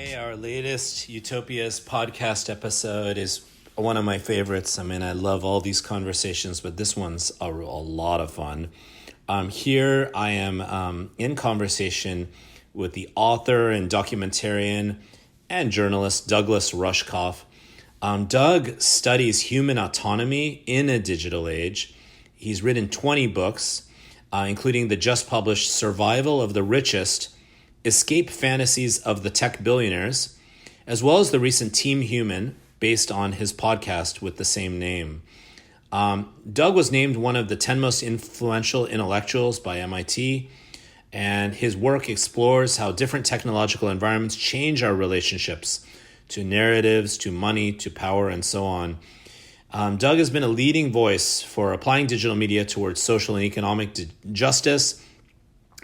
Hey, our latest Utopias podcast episode is one of my favorites. I mean, I love all these conversations, but this one's a lot of fun. Here I am in conversation with the author and documentarian and journalist Douglas Rushkoff. Doug studies human autonomy in a digital age. He's written 20 books, including the just published Survival of the Richest, Escape Fantasies of the Tech Billionaires, as well as the recent Team Human, based on his podcast with the same name. Doug was named one of the 10 most influential intellectuals by MIT, and his work explores how different technological environments change our relationships to narratives, to money, to power, and so on. Doug has been a leading voice for applying digital media towards social and economic justice,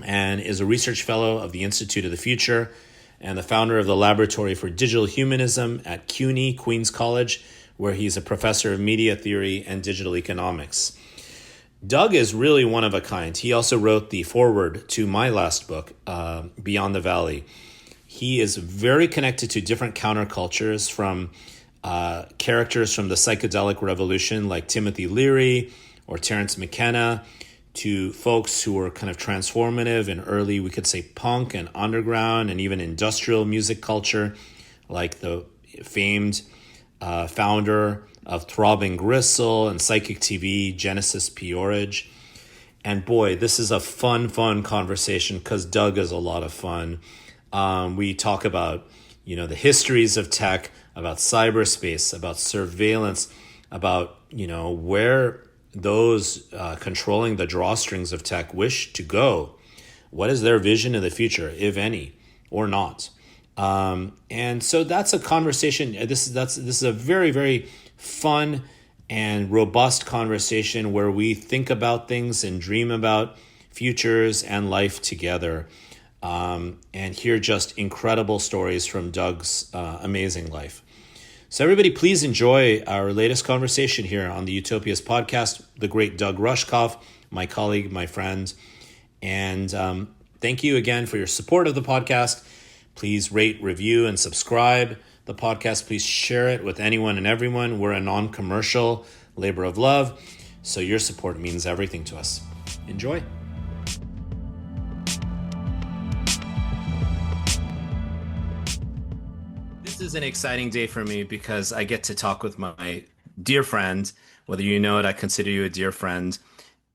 and is a research fellow of the Institute of the Future and the founder of the Laboratory for Digital Humanism at CUNY, Queens College, where he's a professor of media theory and digital economics. Doug is really one of a kind. He also wrote the foreword to my last book, Beyond the Valley. He is very connected to different countercultures, from characters from the psychedelic revolution like Timothy Leary or Terence McKenna, to folks who were kind of transformative in early, we could say, punk and underground and even industrial music culture, like the famed founder of Throbbing Gristle and Psychic TV, Genesis P. And boy, this is a fun conversation because Doug is a lot of fun. We talk about, the histories of tech, about cyberspace, about surveillance, about, where those controlling the drawstrings of tech wish to go. What is their vision of the future, if any, or not? And so that's a conversation. This is a very, very fun and robust conversation where we think about things and dream about futures and life together, and hear just incredible stories from Doug's amazing life. So everybody, please enjoy our latest conversation here on the Utopias podcast, the great Doug Rushkoff, my colleague, my friend. And thank you again for your support of the podcast. Please rate, review, and subscribe the podcast. Please share it with anyone and everyone. We're a non-commercial labor of love, so your support means everything to us. Enjoy. This is an exciting day for me because I get to talk with my dear friend. Whether you know it, I consider you a dear friend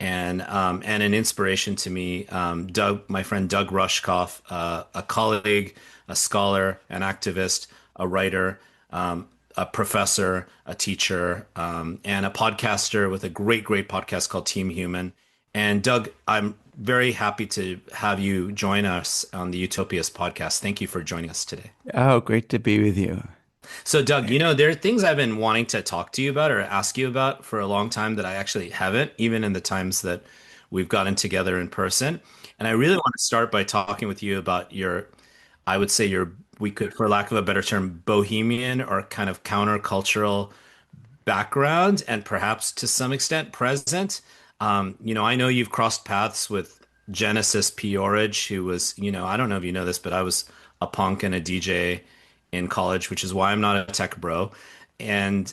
and an inspiration to me. Doug, my friend Doug Rushkoff, a colleague, a scholar, an activist, a writer, a professor, a teacher, and a podcaster with a great podcast called Team Human. And Doug, I'm very happy to have you join us on the Utopias podcast. Thank you for joining us today. Oh, great to be with you. So, Doug, there are things I've been wanting to talk to you about or ask you about for a long time that I actually haven't, even in the times that we've gotten together in person. And I really want to start by talking with you about I would say we could, for lack of a better term, bohemian or kind of countercultural background and perhaps to some extent present. I know you've crossed paths with Genesis P. who was, I don't know if you know this, but I was a punk and a DJ in college, which is why I'm not a tech bro. And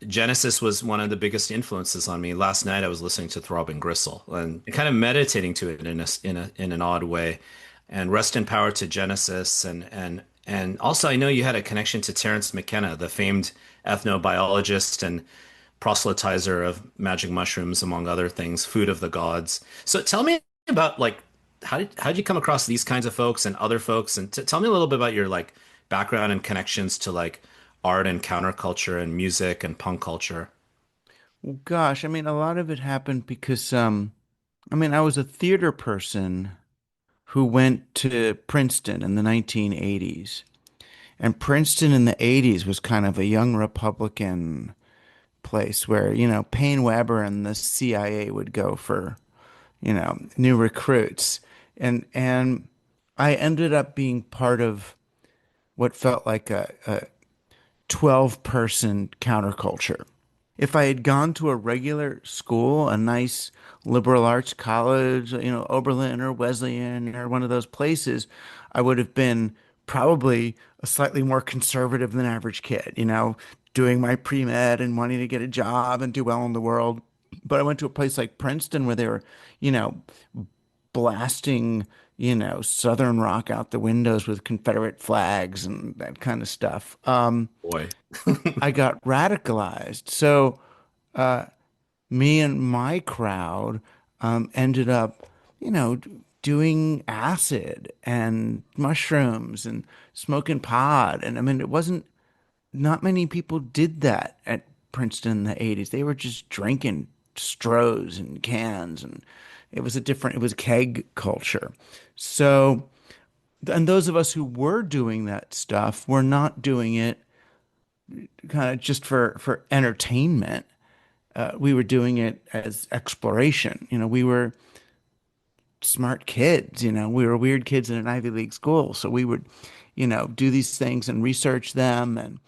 Genesis was one of the biggest influences on me. Last night I was listening to Throbbing Gristle and kind of meditating to it in an odd way. And rest in power to Genesis. And also I know you had a connection to Terence McKenna, the famed ethnobiologist and proselytizer of magic mushrooms, among other things, food of the gods. So tell me about how did you come across these kinds of folks and other folks, and tell me a little bit about your background and connections to art and counterculture and music and punk culture. Gosh, a lot of it happened because, I was a theater person who went to Princeton in the 1980s. And Princeton in the 80s was kind of a young Republican place where, Payne Weber and the CIA would go for, new recruits. And I ended up being part of what felt like a 12-person counterculture. If I had gone to a regular school, a nice liberal arts college, Oberlin or Wesleyan or one of those places, I would have been probably a slightly more conservative than average kid, doing my pre-med and wanting to get a job and do well in the world. But I went to a place like Princeton where they were, you know, blasting, Southern rock out the windows with Confederate flags and that kind of stuff. Boy. I got radicalized. So me and my crowd ended up, doing acid and mushrooms and smoking pot. And I mean, it wasn't, not many people did that at Princeton in the 80s. They were just drinking Strohs and cans, and it was keg culture. So, and those of us who were doing that stuff were not doing it kind of just for entertainment. We were doing it as exploration. We were smart kids. We were weird kids in an Ivy League school. So we would, do these things and research them. And,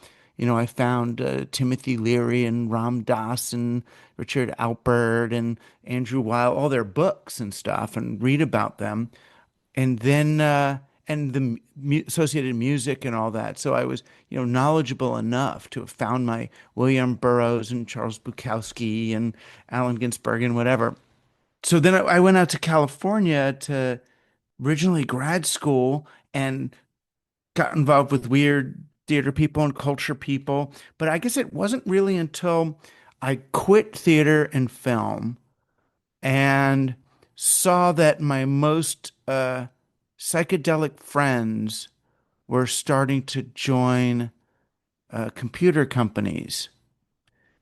I found Timothy Leary and Ram Dass and Richard Alpert and Andrew Weil, all their books and stuff, and read about them. And then, and the associated music and all that. So I was, knowledgeable enough to have found my William Burroughs and Charles Bukowski and Allen Ginsberg and whatever. So then I went out to California to originally grad school and got involved with weird theater people and culture people. But I guess it wasn't really until I quit theater and film and saw that my most psychedelic friends were starting to join computer companies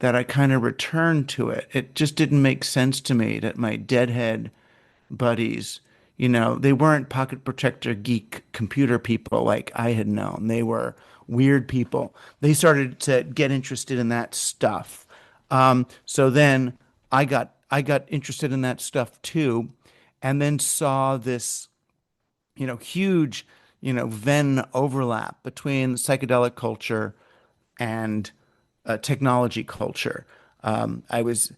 that I kind of returned to it. It just didn't make sense to me that my deadhead buddies, they weren't pocket protector geek computer people like I had known. They were weird people. They started to get interested in that stuff. So then I got interested in that stuff too, and then saw this, huge, Venn overlap between psychedelic culture and technology culture. I was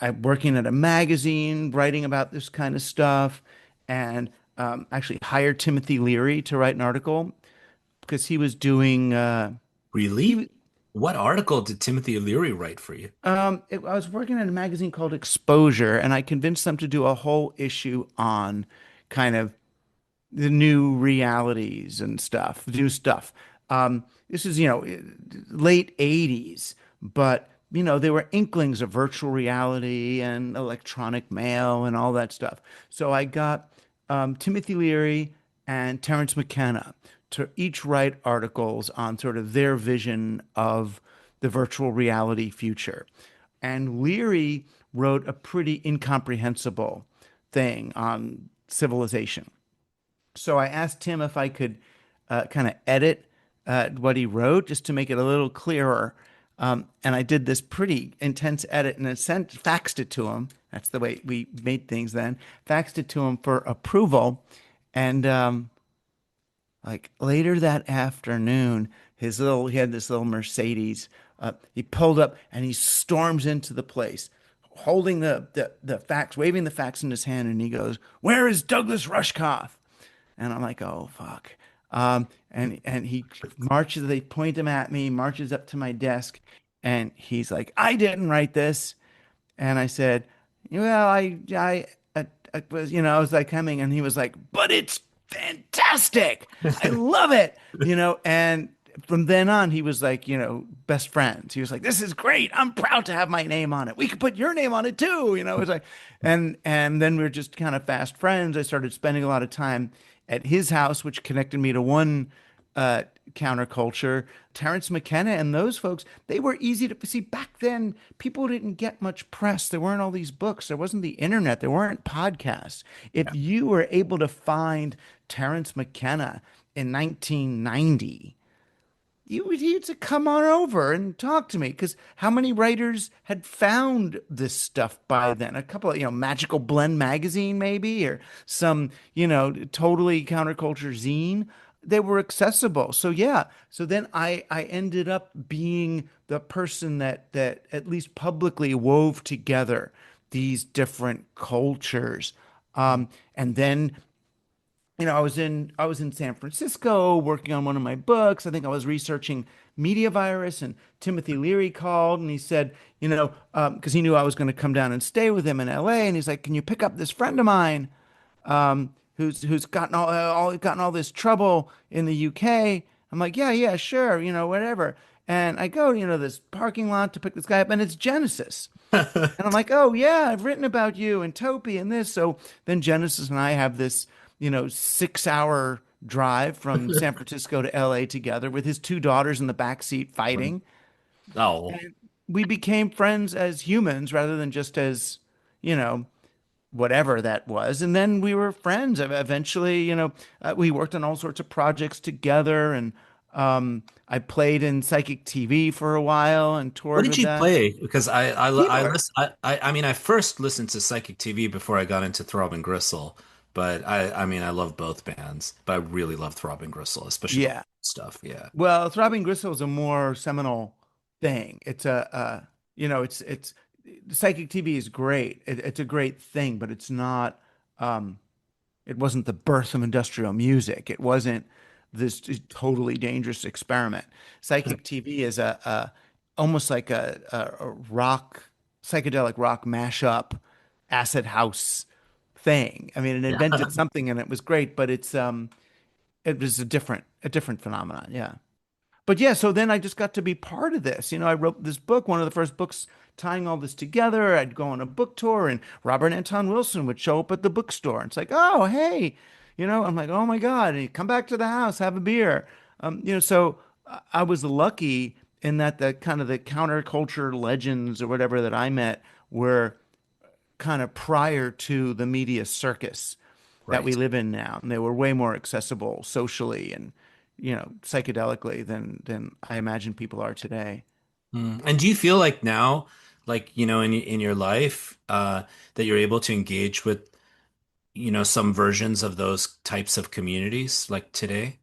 I'm working at a magazine writing about this kind of stuff, and actually hired Timothy Leary to write an article because he was doing Really? he What article did Timothy Leary write for you? I was working at a magazine called Exposure, and I convinced them to do a whole issue on kind of the new realities and stuff, new stuff. This is, late 80s, but, there were inklings of virtual reality and electronic mail and all that stuff. So I got Timothy Leary and Terence McKenna to each write articles on sort of their vision of the virtual reality future. And Leary wrote a pretty incomprehensible thing on civilization. So I asked him if I could kind of edit what he wrote just to make it a little clearer. And I did this pretty intense edit and faxed it to him. That's the way we made things then. Faxed it to him for approval. And like later that afternoon, he had this little Mercedes. He pulled up and he storms into the place, holding the fax, waving the fax in his hand, and he goes, "Where is Douglas Rushkoff?" And I'm like, "Oh fuck!" And he marches. They point him at me. Marches up to my desk, and he's like, "I didn't write this." And I said, "Well, I was, I was like coming," and he was like, "But it's fantastic. I love it." And from then on, he was like, best friends. He was like, "This is great. I'm proud to have my name on it. We could put your name on it too." It was like, and then we were just kind of fast friends. I started spending a lot of time at his house, which connected me to one uh, counterculture. Terence McKenna and those folks, they were easy to see. Back then, people didn't get much press. There weren't all these books. There wasn't the internet. There weren't podcasts. If you were able to find Terence McKenna in 1990, you'd say, "Come on over and talk to me." Because how many writers had found this stuff by then? A couple of, Magical Blend magazine, maybe, or some, totally counterculture zine. They were accessible. So yeah. So then I ended up being the person that at least publicly wove together these different cultures. And then I was in San Francisco working on one of my books. I think I was researching media virus, and Timothy Leary called and he said, because he knew I was going to come down and stay with him in LA, and he's like, "Can you pick up this friend of mine who's gotten all this trouble in the UK?" I'm like, "Yeah, yeah, sure, whatever." And I go, this parking lot to pick this guy up, and it's Genesis. And I'm like, oh yeah, I've written about you and Topi and this. So then Genesis and I have this, 6 hour drive from San Francisco to LA together with his two daughters in the back seat fighting. Oh, And we became friends as humans rather than just as, you know, whatever that was. And then we were friends. Eventually, we worked on all sorts of projects together. And I played in psychic TV for a while and what toured did with you that. play? Because Keyboard. I mean, I first listened to Psychic TV before I got into Throb and Gristle, but I mean, I love both bands, but I really love Throb and Gristle, especially the Yeah. stuff. Yeah. Well, Throbbing Gristle is a more seminal thing. It's it's psychic TV is great. It's a great thing, but it's not. Um, it wasn't the birth of industrial music. It wasn't this totally dangerous experiment. Psychic TV is a almost like a rock, psychedelic rock mashup, acid house thing. I mean, it Yeah. invented something and it was great, but it was a different phenomenon. Yeah. But yeah, so then I just got to be part of this. I wrote this book, one of the first books tying all this together. I'd go on a book tour, and Robert Anton Wilson would show up at the bookstore. It's like, oh, hey, I'm like, oh my God, and he'd come back to the house, have a beer. So I was lucky in that the kind of the counterculture legends or whatever that I met were kind of prior to the media circus that we Right. live in now, and they were way more accessible socially and psychedelically than I imagine people are today. And do you feel like now, like, in your life, that you're able to engage with, some versions of those types of communities like today?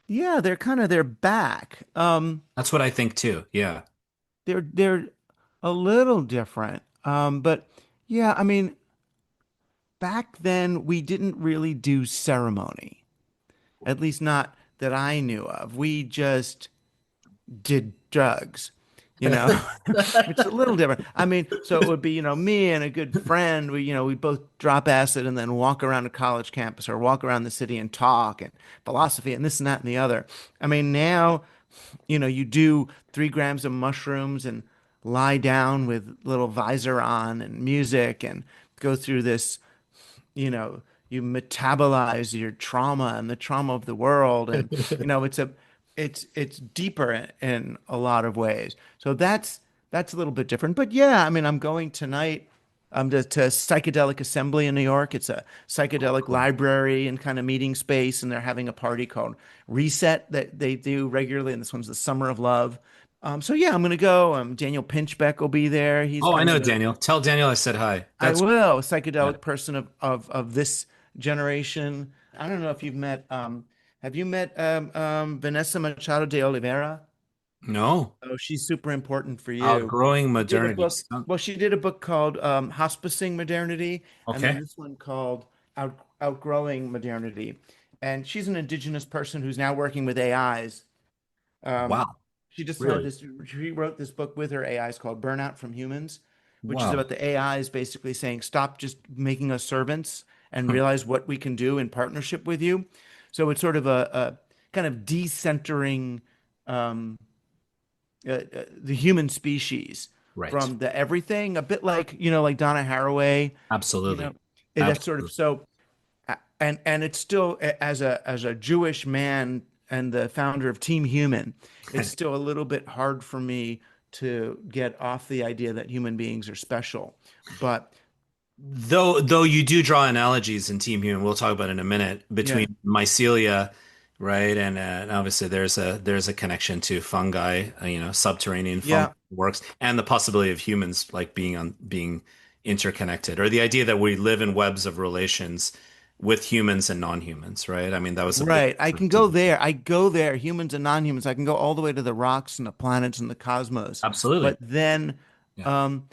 Yeah, they're back. That's what I think too. Yeah. They're a little different. But yeah, I mean, back then we didn't really do ceremony, at least not that I knew of. We just did drugs, which is a little different. I mean, so it would be, me and a good friend, we both drop acid and then walk around a college campus or walk around the city and talk and philosophy and this and that and the other. I mean, now, you do 3 grams of mushrooms and lie down with little visor on and music and go through this, you know, you metabolize your trauma and the trauma of the world. And, it's deeper in a lot of ways. So that's a little bit different. But yeah, I mean, I'm going tonight to Psychedelic Assembly in New York. It's a psychedelic Cool. library and kind of meeting space, and they're having a party called Reset that they do regularly, and this one's the Summer of Love. So yeah, I'm gonna go. Daniel Pinchbeck will be there. He's Oh, I kind of know a Daniel. Tell Daniel I said hi. I That's will. A yeah. psychedelic person of this generation. I don't know if you've met. Have you met Vanessa Machado de Oliveira? No. Oh, she's super important for you. Outgrowing She did a modernity. book. Well, she did a book called Hospicing Modernity, and then Okay. this one called Outgrowing Modernity. And she's an indigenous person who's now working with AIs. Um, Wow. she just had Really? this, she wrote this book with her AIs called Burnout from Humans, which is Wow. about the AIs basically saying, stop just making us servants and realize what we can do in partnership with you. So it's sort of a kind of decentering the human species Right. from the everything, a bit like, like Donna Haraway, you know, Absolutely. that's sort of Absolutely. so and it's still as a Jewish man and the founder of Team Human, it's still a little bit hard for me to get off the idea that human beings are special. But Though you do draw analogies in Team Human, we'll talk about in a minute, yeah, between mycelia, right, and obviously there's a connection to fungi, subterranean fungal yeah, works, and the possibility of humans like being interconnected, or the idea that we live in webs of relations with humans and non-humans, right? I mean, that was a big right. I can go there. I go there, humans and non-humans. I can go all the way to the rocks and the planets and the cosmos. absolutely, But then, yeah, um,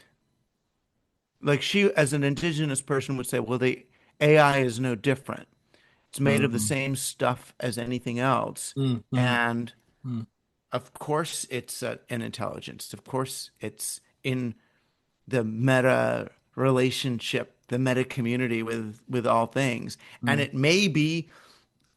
like she, as an indigenous person, would say, well, the AI is no different. It's made of the Mm, same stuff as anything else. mm, mm, And mm. of course, it's an intelligence. Of course, it's in the meta relationship, the meta community with all things. And Mm. it may be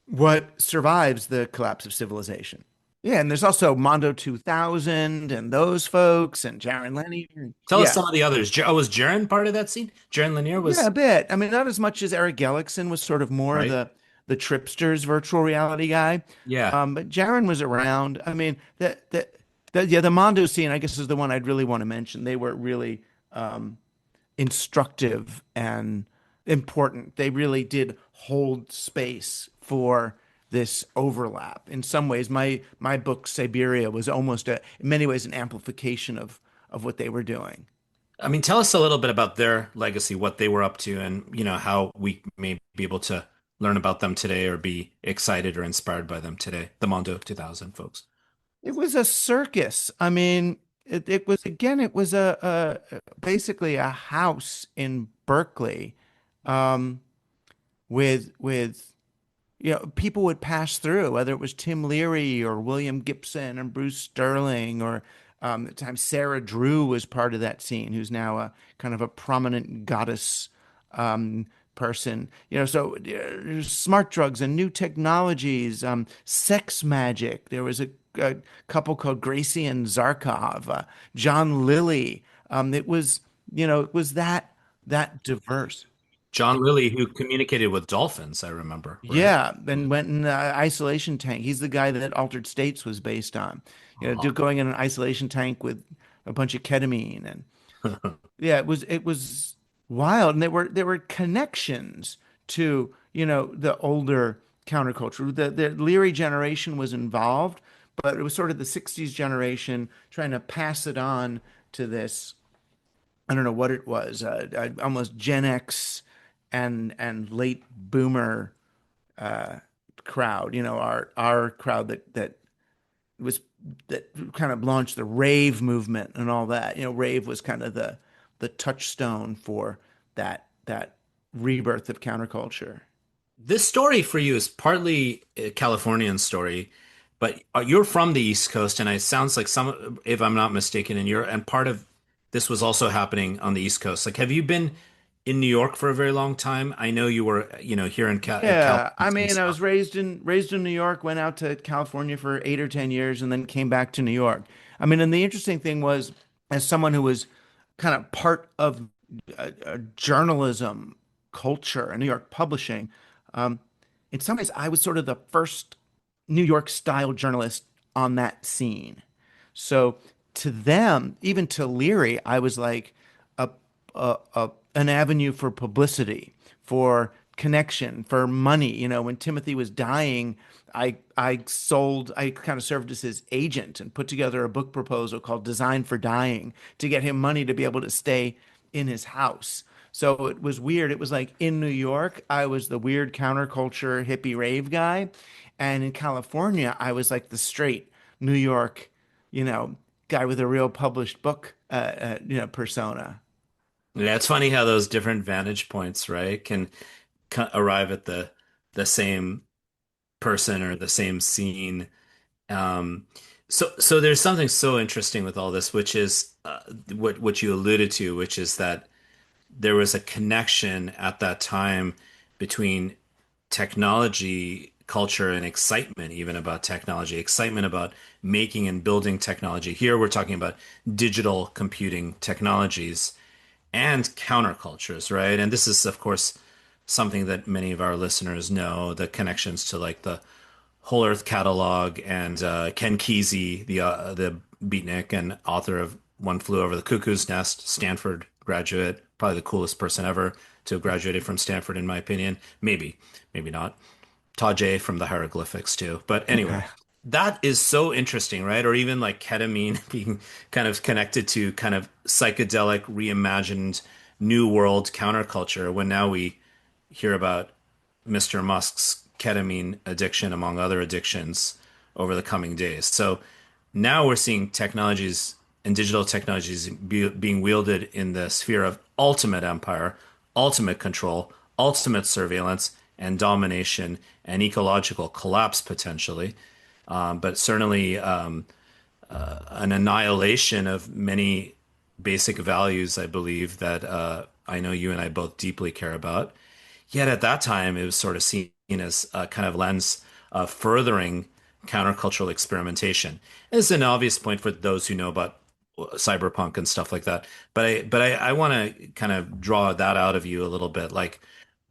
what survives the collapse of civilization. Yeah, and there's also Mondo 2000 and those folks and Jaron Lanier. Tell us Yeah. some of the others. Was Jaren part of that scene? Jaren Lanier Yeah, a was, bit. I mean, not as much as Eric Gellixson was sort of more right? the Tripsters virtual reality guy. Yeah. But Jaron was around. I mean, the Mondo scene, I guess, is the one I'd really want to mention. They were really instructive and important. They really did hold space for this overlap. In some ways, my book Siberia was almost in many ways an amplification of what they were doing. I mean, tell us a little bit about their legacy, what they were up to, and how we may be able to learn about them today or be excited or inspired by them today. The Mondo 2000 folks. It was a circus. I mean, it was again, it was basically a house in Berkeley, um, with people would pass through, whether it was Tim Leary or William Gibson and Bruce Sterling, or at the time Sarah Drew was part of that scene, who's now a kind of a prominent goddess person. So smart drugs and new technologies, sex magic. There was a couple called Gracie and Zarkov, John Lilly. It was that diverse. John Lilly, who communicated with dolphins, I remember, right? Yeah, then went in the isolation tank. He's the guy that Altered States was based on. Going in an isolation tank with a bunch of ketamine, and yeah, it was wild. And there were connections to, the older counterculture. The Leary generation was involved, but it was sort of the 60s generation trying to pass it on to this. I don't know what it was, almost Gen X and late boomer crowd, our crowd was that kind of launched the rave movement and all that. Rave was kind of the touchstone for that rebirth of counterculture. This story for you is partly a Californian story, but you're from the East Coast, and it sounds like if I'm not mistaken, and part of this was also happening on the East Coast. Like, have you been in New York for a very long time? I know you were, here in Yeah, California I and mean, I stuff. was raised in New York, went out to California for 8 or 10 years, and then came back to New York. I mean, and the interesting thing was, as someone who was kind of part of journalism culture and New York publishing, um, in some ways, I was sort of the first New York style journalist on that scene. So to them, even to Leary, I was like an avenue for publicity, for connection, for money. When Timothy was dying, I kind of served as his agent and put together a book proposal called Design for Dying to get him money to be able to stay in his house. So it was weird. It was like in New York, I was the weird counterculture hippie rave guy. And in California, I was like the straight New York, you know, guy with a real published book, persona. Yeah, it's funny how those different vantage points, right, can arrive at the same person or the same scene. Um, so there's something so interesting with all this, which is what you alluded to, which is that there was a connection at that time between technology, culture, and excitement, even about technology, excitement about making and building technology. Here we're talking about digital computing technologies and countercultures, right? And this is, of course, something that many of our listeners know, the connections to like the Whole Earth Catalog and Ken Kesey, the beatnik and author of One Flew Over the Cuckoo's Nest, Stanford graduate, probably the coolest person ever to have graduated from Stanford, in my opinion. Maybe, maybe not. Tajay from the hieroglyphics too. But anyway, Okay. that is so interesting, right? Or even like ketamine being kind of connected to kind of psychedelic, reimagined new world counterculture when now we hear about Mr. Musk's ketamine addiction, among other addictions, over the coming days. So now we're seeing technologies and digital technologies being wielded in the sphere of ultimate empire, ultimate control, ultimate surveillance, and domination and ecological collapse potentially, but certainly an annihilation of many basic values, I believe, that I know you and I both deeply care about. Yet at that time, it was sort of seen as a kind of lens furthering countercultural experimentation. This is an obvious point for those who know about cyberpunk and stuff like that. I want to kind of draw that out of you a little bit. Like,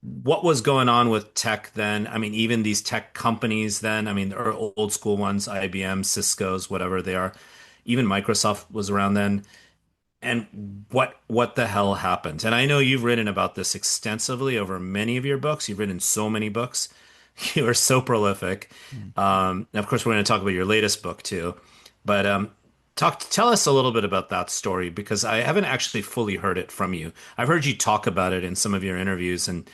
what was going on with tech then? I mean, even these tech companies then, I mean, or old school ones, IBM, Cisco's, whatever they are, even Microsoft was around then. And what the hell happened? And I know you've written about this extensively over many of your books. You've written so many books. You are so prolific. And of course, we're going to talk about your latest book too. But tell us a little bit about that story because I haven't actually fully heard it from you. I've heard you talk about it in some of your interviews and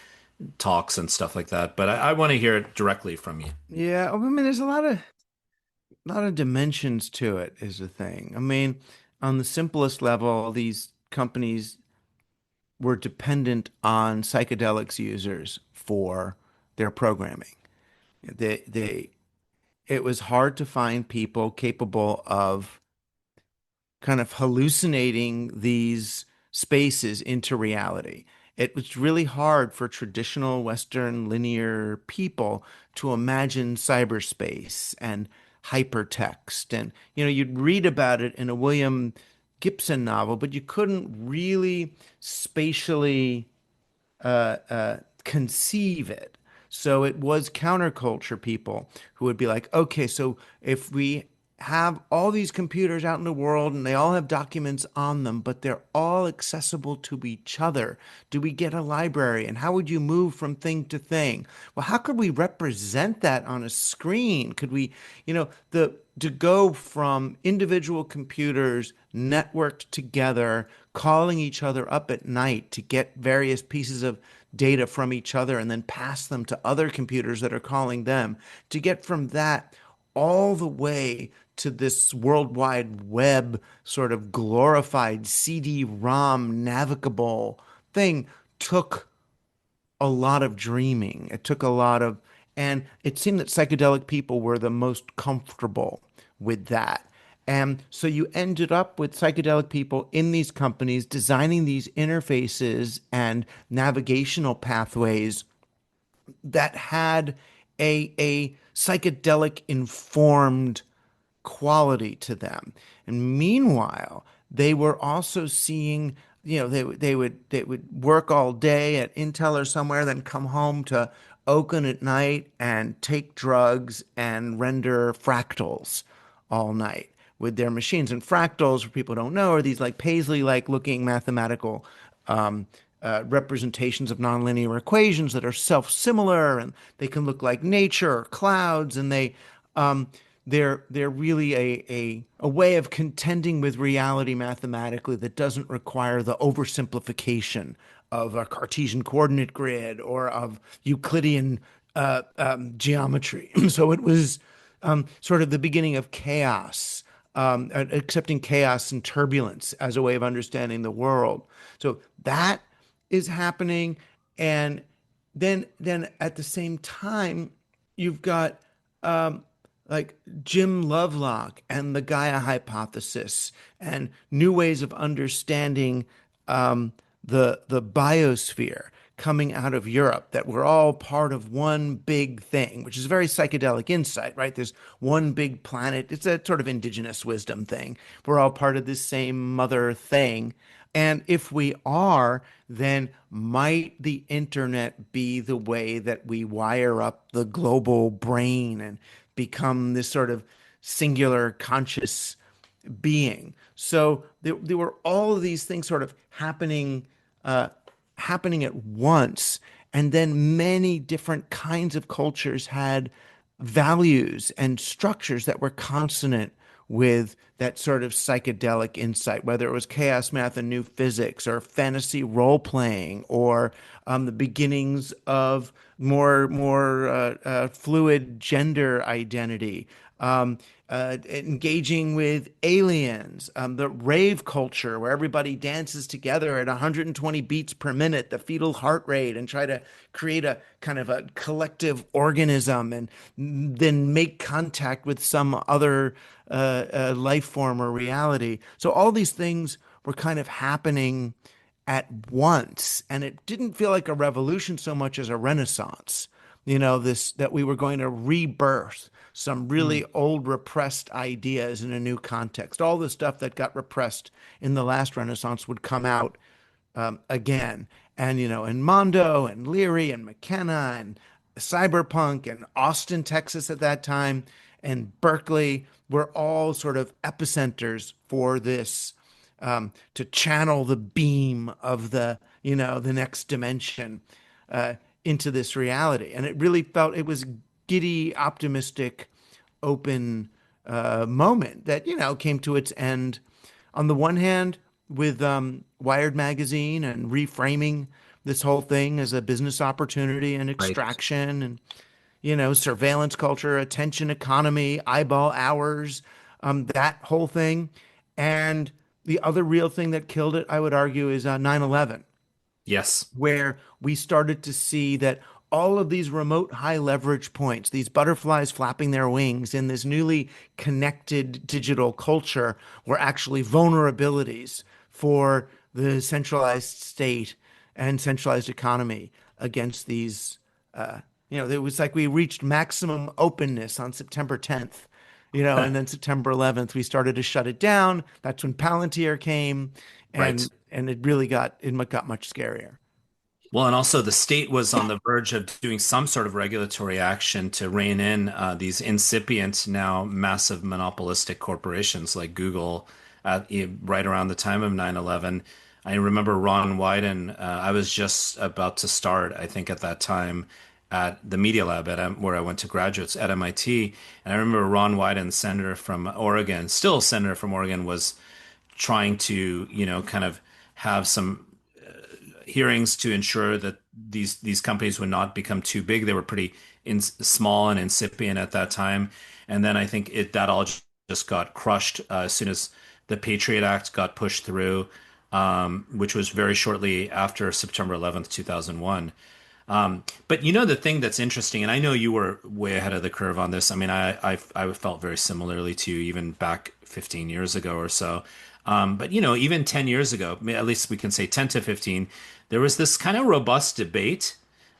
talks and stuff like that, but I want to hear it directly from you. Yeah, I mean, there's a lot of dimensions to it is the thing. I mean, on the simplest level, these companies were dependent on psychedelics users for their programming. They it was hard to find people capable of kind of hallucinating these spaces into reality. It was really hard for traditional Western linear people to imagine cyberspace and hypertext. And, you'd read about it in a William Gibson novel, but you couldn't really spatially conceive it. So it was counterculture people who would be like, okay, so if we have all these computers out in the world and they all have documents on them, but they're all accessible to each other, do we get a library? And how would you move from thing to thing? Well, how could we represent that on a screen? Could we, the to go from individual computers networked together, calling each other up at night to get various pieces of data from each other and then pass them to other computers that are calling them, to get from that all the way to this World Wide Web sort of glorified CD-ROM navigable thing took a lot of dreaming. It took a lot of, and it seemed that psychedelic people were the most comfortable with that. And so you ended up with psychedelic people in these companies designing these interfaces and navigational pathways that had a psychedelic informed quality to them. And meanwhile, they were also seeing, they would work all day at Intel or somewhere, then come home to Oakland at night and take drugs and render fractals all night with their machines. And fractals, for people who don't know, are these like Paisley-like looking mathematical representations of nonlinear equations that are self-similar, and they can look like nature or clouds, and um, they're really a way of contending with reality mathematically that doesn't require the oversimplification of a Cartesian coordinate grid or of Euclidean geometry. So it was sort of the beginning of chaos, accepting chaos and turbulence as a way of understanding the world. So that is happening, and then at the same time, you've got um, like Jim Lovelock and the Gaia hypothesis and new ways of understanding the biosphere coming out of Europe, that we're all part of one big thing, which is a very psychedelic insight, right? There's one big planet. It's a sort of indigenous wisdom thing. We're all part of this same mother thing. And if we are, then might the internet be the way that we wire up the global brain and become this sort of singular conscious being? So there were all of these things sort of uh, happening at once. And then many different kinds of cultures had values and structures that were consonant with that sort of psychedelic insight, whether it was chaos math and new physics, or fantasy role playing, or the beginnings of more fluid gender identity. engaging with aliens, the rave culture where everybody dances together at 120 beats per minute, the fetal heart rate, and try to create a kind of a collective organism and then make contact with some other life form or reality. So all these things were kind of happening at once, and it didn't feel like a revolution so much as a renaissance. This that we were going to rebirth some really Mm. old repressed ideas in a new context. All the stuff that got repressed in the last Renaissance would come out again. And, and Mondo and Leary and McKenna and Cyberpunk and Austin, Texas at that time and Berkeley were all sort of epicenters for this to channel the beam of the next dimension uh, into this reality. And it really felt it was giddy, optimistic, open moment that, came to its end on the one hand with Wired magazine and reframing this whole thing as a business opportunity and Right. extraction and surveillance culture, attention economy, eyeball hours, that whole thing. And the other real thing that killed it, I would argue, is 9/11, Yes. where we started to see that all of these remote high leverage points, these butterflies flapping their wings in this newly connected digital culture, were actually vulnerabilities for the centralized state and centralized economy against these. It was like we reached maximum openness on September 10th. And then September 11th, we started to shut it down. That's when Palantir came, Right. and it got much scarier. Well, and also the state was on the verge of doing some sort of regulatory action to rein in these incipient, now massive monopolistic corporations like Google right around the time of 9/11. I remember Ron Wyden, I was just about to start, I think at that time, at the Media Lab where I went to graduates at MIT. And I remember Ron Wyden, senator from Oregon, still a senator from Oregon, was trying to, kind of have some hearings to ensure that these companies would not become too big. They were pretty small and incipient at that time, and then I think that all just got crushed as soon as the Patriot Act got pushed through, which was very shortly after September 11th, 2001. But the thing that's interesting, and I know you were way ahead of the curve on this. I mean, I felt very similarly to you even back 15 years ago or so. But even 10 years ago, at least we can say 10 to 15, there was this kind of robust debate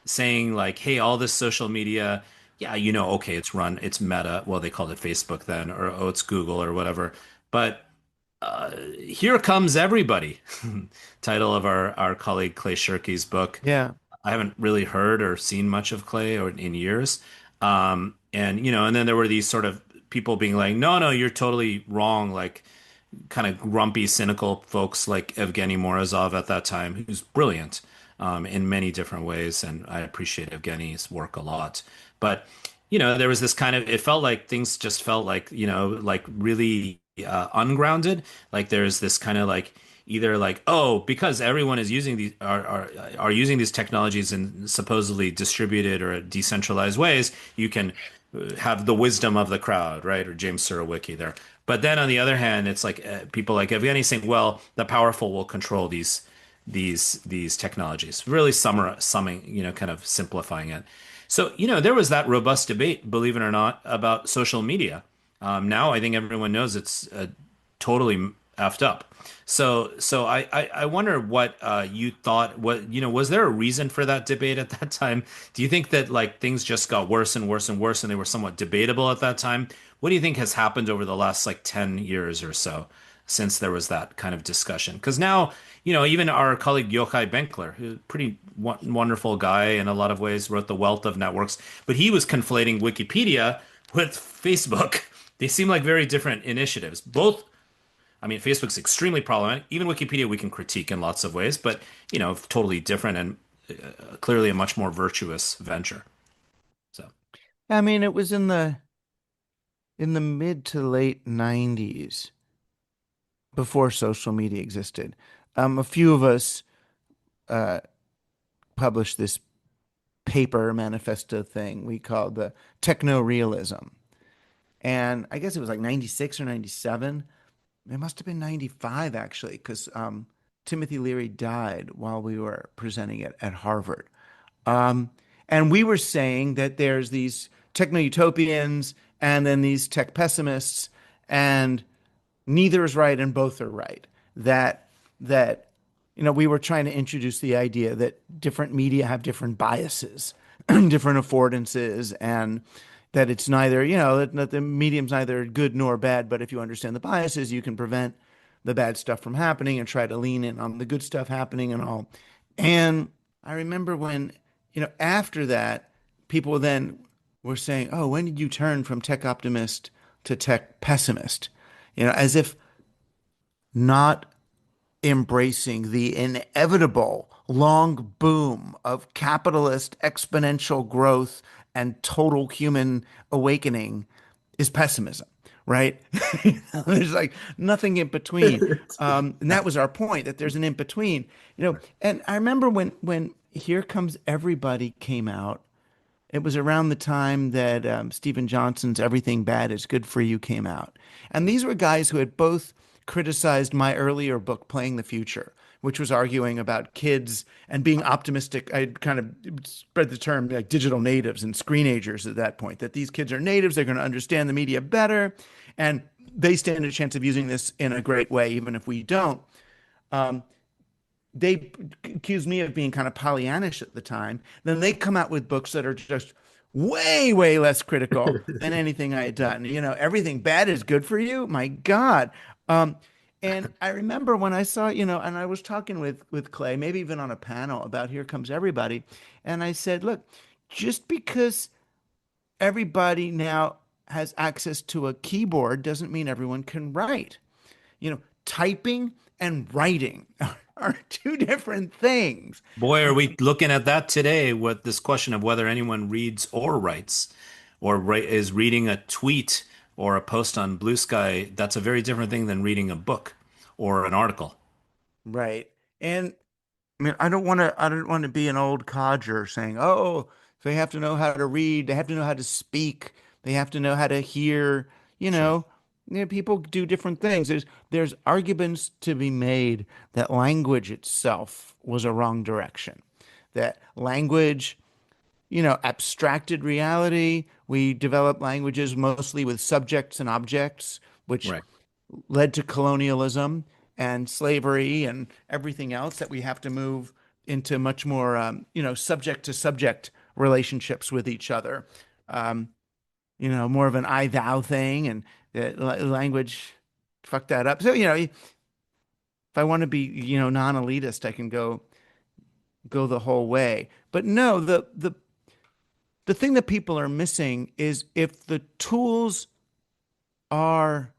saying like, hey, all this social media, yeah, okay, it's Meta. Well, they called it Facebook then, or oh, it's Google or whatever. But here comes everybody. Title of our colleague Clay Shirky's book. Yeah. I haven't really heard or seen much of Clay or in years. And then there were these sort of people being like, no, no, you're totally wrong. Like kind of grumpy, cynical folks like Evgeny Morozov at that time, who's brilliant in many different ways. And I appreciate Evgeny's work a lot. But, there was this kind of, it felt like things just felt like, like really ungrounded. Like there's this kind of like, either like, oh, because everyone is using these are using these technologies in supposedly distributed or decentralized ways, you can have the wisdom of the crowd, right? Or James Surowiecki there. But then on the other hand, it's like people like Evgeny saying, well, the powerful will control these technologies. Really summing, kind of simplifying it. So, there was that robust debate, believe it or not, about social media. Now I think everyone knows it's totally effed up. So I wonder what you thought. What was there a reason for that debate at that time? Do you think that like things just got worse and worse and worse, and they were somewhat debatable at that time? What do you think has happened over the last like 10 years or so since there was that kind of discussion? Because now, even our colleague Yochai Benkler, who's a pretty wonderful guy in a lot of ways, wrote The Wealth of Networks, but he was conflating Wikipedia with Facebook. They seem like very different initiatives. Both, I mean, Facebook's extremely problematic. Even Wikipedia we can critique in lots of ways, but, totally different and clearly a much more virtuous venture. So, I mean, it was in the mid to late 90s before social media existed. A few of us uh, published this paper manifesto thing we called the techno realism. And I guess it was like 96 or 97. It must have been 95 actually, because Timothy Leary died while we were presenting it at Harvard. Um, and we were saying that there's these techno utopians and then these tech pessimists, and neither is right and both are right. That we were trying to introduce the idea that different media have different biases, different affordances, and that it's neither, that the medium's neither good nor bad, but if you understand the biases, you can prevent the bad stuff from happening and try to lean in on the good stuff happening and all. And I remember when, after that, people then were saying, "Oh, when did you turn from tech optimist to tech pessimist?" As if not embracing the inevitable long boom of capitalist exponential growth and total human awakening is pessimism, right? There's like nothing in between. And that was our point, that there's an in between, And I remember when Here Comes Everybody came out, it was around the time that Stephen Johnson's Everything Bad is Good for You came out. And these were guys who had both criticized my earlier book, Playing the Future, which was arguing about kids and being optimistic. I kind of spread the term like digital natives and screenagers at that point, that these kids are natives, they're going to understand the media better, and they stand a chance of using this in a great way, even if we don't. Um, they accused me of being kind of Pollyannish at the time. Then they come out with books that are just way, way less critical than anything I had done. Everything bad is good for you. My God. Um, and I remember when I saw, and I was talking with Clay, maybe even on a panel about Here Comes Everybody, and I said, look, just because everybody now has access to a keyboard doesn't mean everyone can write. Typing and writing are two different things. Boy, are we looking at that today with this question of whether anyone reads or writes, or is reading a tweet or a post on Blue Sky. That's a very different thing than reading a book or an article. Right. And I mean, I don't want to be an old codger saying, "Oh, they have to know how to read, they have to know how to speak, they have to know how to hear." You Sure. know, people do different things. There's arguments to be made that language itself was a wrong direction. That language, abstracted reality. We developed languages mostly with subjects and objects, which Right. led to colonialism and slavery and everything else, that we have to move into much more, subject to subject relationships with each other. Um, more of an I thou thing, and language fucked that up. So, if I want to be, non-elitist, I can go the whole way. But no, the thing that people are missing is if the tools are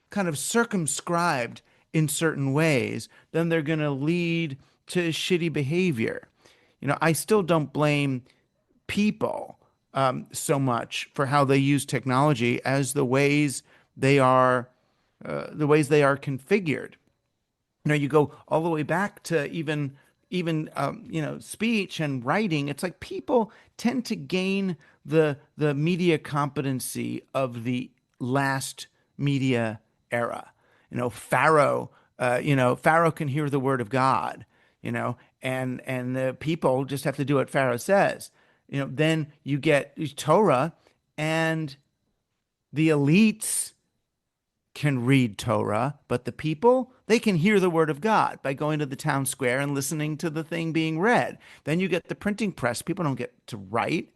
kind of circumscribed in certain ways, then they're going to lead to shitty behavior. I still don't blame people so much for how they use technology as the ways they are configured. You go all the way back to even speech and writing. It's like people tend to gain the media competency of the last media era. Pharaoh can hear the word of God, and the people just have to do what Pharaoh says. Then you get Torah, and the elites can read Torah, but the people, they can hear the word of God by going to the town square and listening to the thing being read. Then you get the printing press. People don't get to write.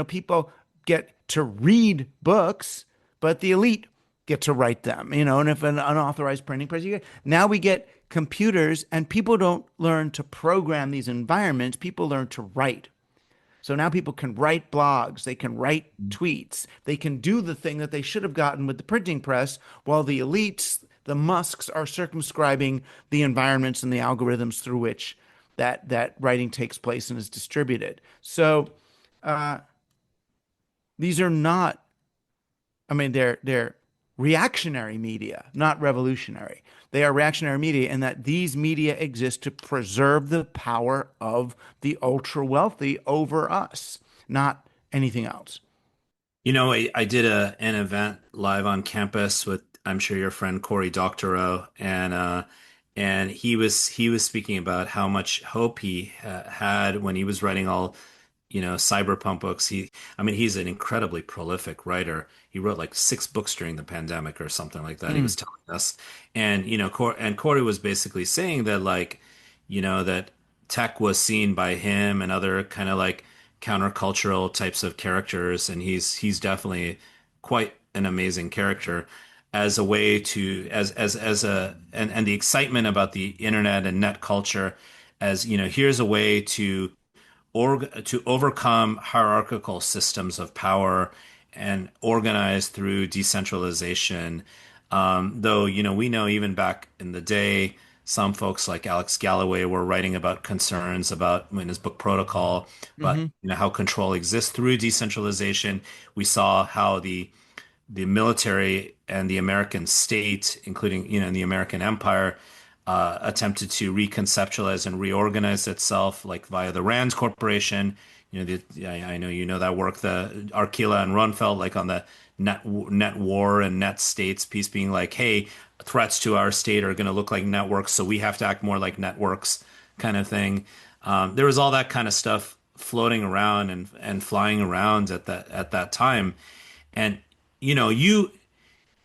People get to read books, but the elite get to write them. And if an unauthorized printing press, now we get computers, and people don't learn to program these environments. People learn to write. So now people can write blogs, they can write tweets, they can do the thing that they should have gotten with the printing press, while the elites, the Musks, are circumscribing the environments and the algorithms through which that writing takes place and is distributed. So uh, these are not, I mean, they're reactionary media, not revolutionary. They are reactionary media in that these media exist to preserve the power of the ultra wealthy over us, not anything else. I did an event live on campus with, I'm sure, your friend Cory Doctorow, and he was speaking about how much hope he had when he was writing all, cyberpunk books. I mean, he's an incredibly prolific writer. He wrote like 6 books during the pandemic or something like that. He Mm, was telling us, and Corey was basically saying that, like, that tech was seen by him and other kind of like countercultural types of characters, and he's definitely quite an amazing character as a way to as a and the excitement about the internet and net culture as here's a way to overcome hierarchical systems of power and organize through decentralization. Though, we know even back in the day, some folks like Alex Galloway were writing about concerns about in his book Protocol, but hmm how control exists through decentralization. We saw how the military and the American state, including the American Empire, attempted to reconceptualize and reorganize itself, like via the Rand Corporation. I know that work, the Arkela and Runfeld, like on the net war and net states piece, being like, hey, threats to our state are going to look like networks, so we have to act more like networks, kind of thing. There was all that kind of stuff floating around and flying around at that time, and you know you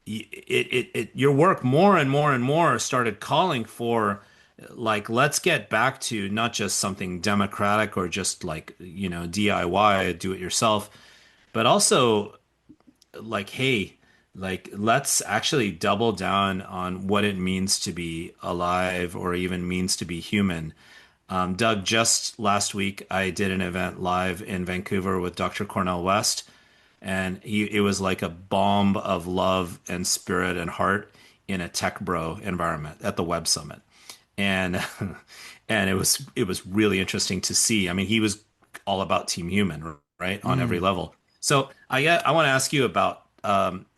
your work more and more and more started calling for, like, let's get back to not just something democratic or just like DIY, do it yourself, but also like, hey, like, let's actually double down on what it means to be alive or even means to be human. Doug, just last week I did an event live in Vancouver with Dr. Cornel West, and it was like a bomb of love and spirit and heart in a tech bro environment at the Web Summit, and and it was really interesting to see. I mean, he was all about Team Human, right, on every mm. level. So I want to ask you about,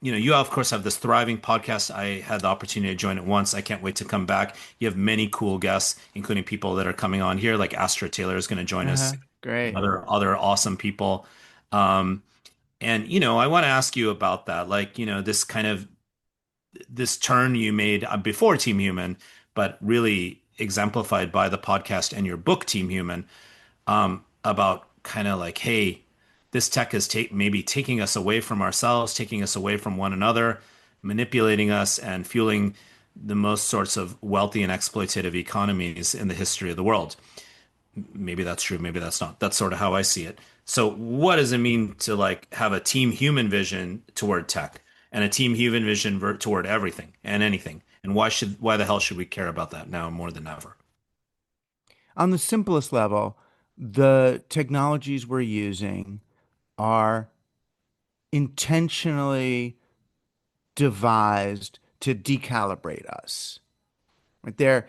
you of course have this thriving podcast. I had the opportunity to join it once. I can't wait to come back. You have many cool guests, including people that are coming on here, like Astra Taylor is going to join us, Uh-huh. Great. other awesome people. Um, and I want to ask you about that, like, this turn you made before Team Human, but really exemplified by the podcast and your book Team Human, about kind of like, hey, this tech is maybe taking us away from ourselves, taking us away from one another, manipulating us, and fueling the most sorts of wealthy and exploitative economies in the history of the world. Maybe that's true, maybe that's not. That's sort of how I see it. So what does it mean to, like, have a team human vision toward tech and a team human vision toward everything and anything? And why the hell should we care about that now more than ever? On the simplest level, the technologies we're using are intentionally devised to decalibrate us. Right?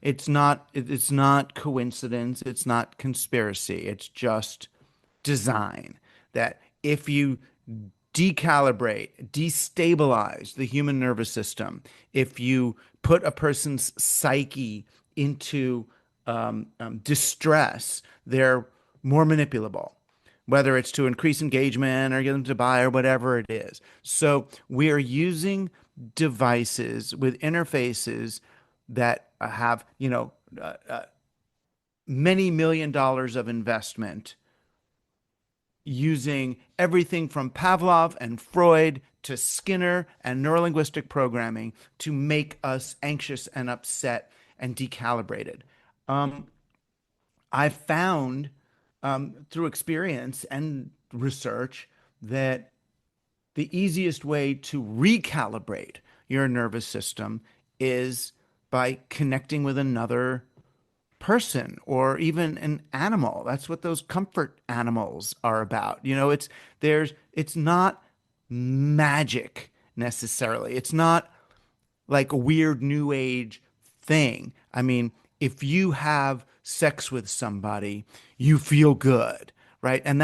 It's not coincidence, it's not conspiracy, it's just design. That if you decalibrate, destabilize the human nervous system, if you put a person's psyche into distress, they're more manipulable, whether it's to increase engagement or get them to buy or whatever it is. So we are using devices with interfaces that have, many million dollars of investment using everything from Pavlov and Freud to Skinner and neurolinguistic programming to make us anxious and upset and decalibrated. Um, I found through experience and research that the easiest way to recalibrate your nervous system is by connecting with another person or even an animal. That's what those comfort animals are about. It's not magic necessarily. It's not like a weird new age thing. I mean, if you have sex with somebody, you feel good, right? And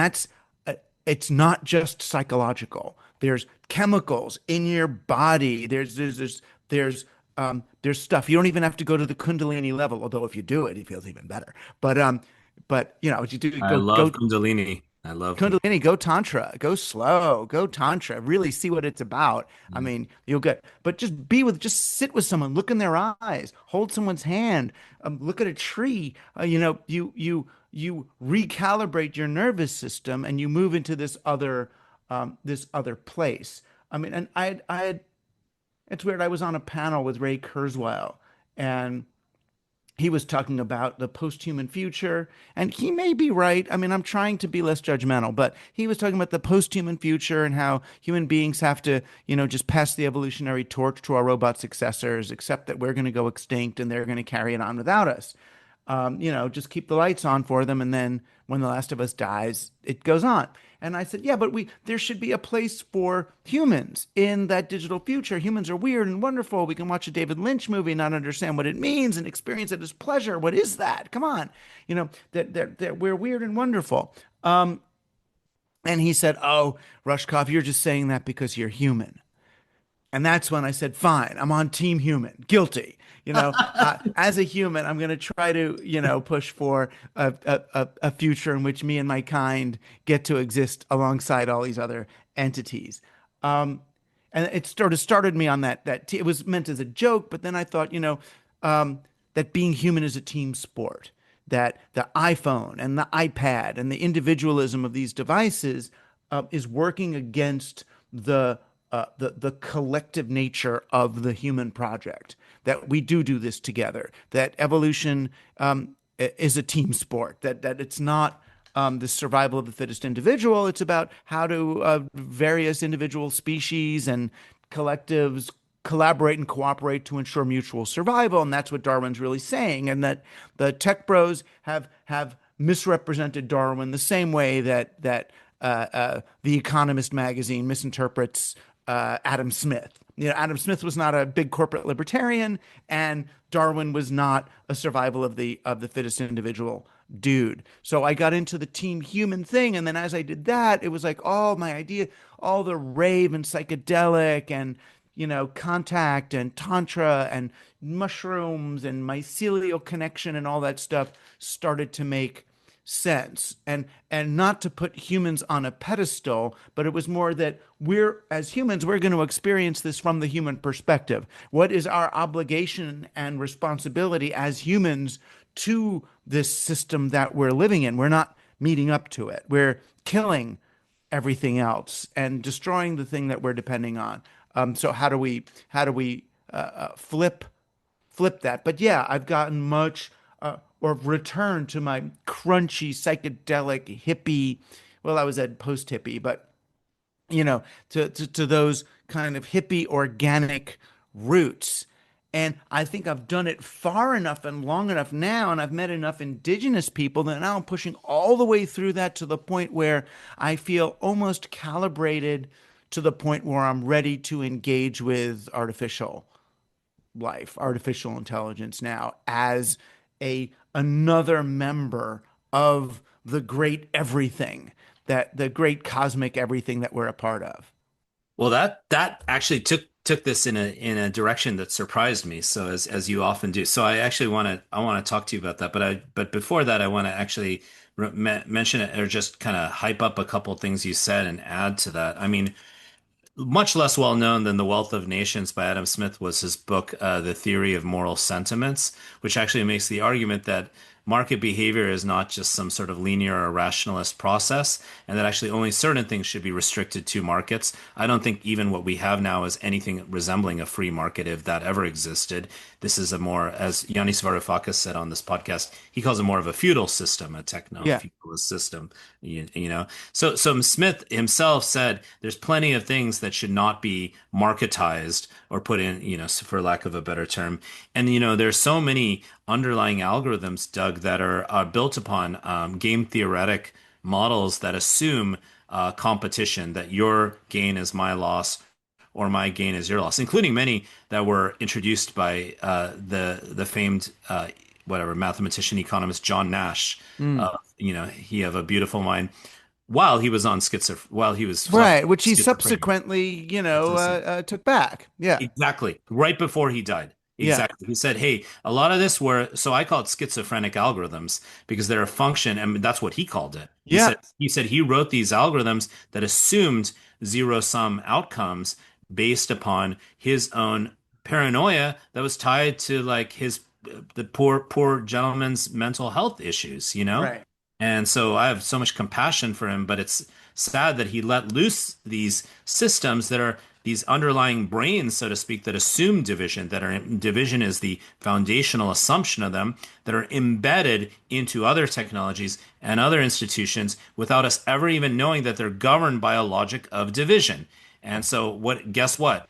it's not just psychological. There's chemicals in your body. There's stuff. You don't even have to go to the Kundalini level, although if you do it, it feels even better. But you know, what you do I go love Kundalini. I love. Kundalini, go Tantra, go slow, go Tantra, really see what it's about. I mean, you'll get, but just sit with someone, look in their eyes, hold someone's hand, look at a tree. You recalibrate your nervous system and you move into this other place. I mean, and it's weird. I was on a panel with Ray Kurzweil, and he was talking about the post-human future, and he may be right. I mean, I'm trying to be less judgmental, but he was talking about the post-human future and how human beings have to, just pass the evolutionary torch to our robot successors, except that we're going to go extinct and they're going to carry it on without us. Just keep the lights on for them, and then when the last of us dies, it goes on. And I said, yeah, but there should be a place for humans in that digital future. Humans are weird and wonderful. We can watch a David Lynch movie, not understand what it means, and experience it as pleasure. What is that? Come on, that we're weird and wonderful. And he said, "Oh, Rushkoff, you're just saying that because you're human." And that's when I said, fine, I'm on team human, guilty. As a human, I'm going to try to, push for a future in which me and my kind get to exist alongside all these other entities. Um, and it sort of started me on it was meant as a joke, but then I thought, that being human is a team sport, that the iPhone and the iPad and the individualism of these devices is working against the collective nature of the human project. That we do this together. That evolution is a team sport. That it's not the survival of the fittest individual. It's about how do various individual species and collectives collaborate and cooperate to ensure mutual survival. And that's what Darwin's really saying. And that the tech bros have misrepresented Darwin the same way that the Economist magazine misinterprets Adam Smith. Adam Smith was not a big corporate libertarian, and Darwin was not a survival of the fittest individual dude. So I got into the team human thing, and then as I did that, it was like all my idea, all the rave and psychedelic and contact and tantra and mushrooms and mycelial connection and all that stuff started to make sense, and not to put humans on a pedestal, but it was more that as humans we're going to experience this from the human perspective. What is our obligation and responsibility as humans to this system that we're living in? We're not meeting up to it. We're killing everything else and destroying the thing that we're depending on. So how do we flip that? But yeah, I've gotten much or return to my crunchy psychedelic hippie. Well, I was at post hippie, but to those kind of hippie organic roots. And I think I've done it far enough and long enough now, and I've met enough indigenous people that now I'm pushing all the way through that to the point where I feel almost calibrated to the point where I'm ready to engage with artificial life, artificial intelligence now as a another member of the great everything, that the great cosmic everything that we're a part of. Well, that actually took this in a direction that surprised me. So as you often do. So I want to talk to you about that. But before that, I want to actually mention it or just kind of hype up a couple things you said and add to that. I mean, much less well known than The Wealth of Nations by Adam Smith was his book, The Theory of Moral Sentiments, which actually makes the argument that market behavior is not just some sort of linear or rationalist process, and that actually only certain things should be restricted to markets. I don't think even what we have now is anything resembling a free market if that ever existed. This is a more, as Yanis Varoufakis said on this podcast, he calls it more of a feudal system, a Yeah. techno-feudalist system. So Smith himself said there's plenty of things that should not be marketized or put in, for lack of a better term. And there's so many underlying algorithms, Doug, that are built upon game theoretic models that assume competition, that your gain is my loss or my gain is your loss, including many that were introduced by the famed whatever mathematician economist John Nash. Mm. He have a beautiful mind. While he was suffering Right, which he schizophrenia. subsequently, took back. Yeah. Exactly. Right before he died. Yeah. Exactly. He said, "Hey, a lot of this were so I call it schizophrenic algorithms because they're a function, and that's what he called it. Yeah. He said he wrote these algorithms that assumed zero sum outcomes based upon his own paranoia that was tied to like his the poor gentleman's mental health issues, you know? Right. And so I have so much compassion for him, but it's sad that he let loose these systems that are these underlying brains, so to speak, that assume division, that are division is the foundational assumption of them, that are embedded into other technologies and other institutions without us ever even knowing that they're governed by a logic of division. And so guess what?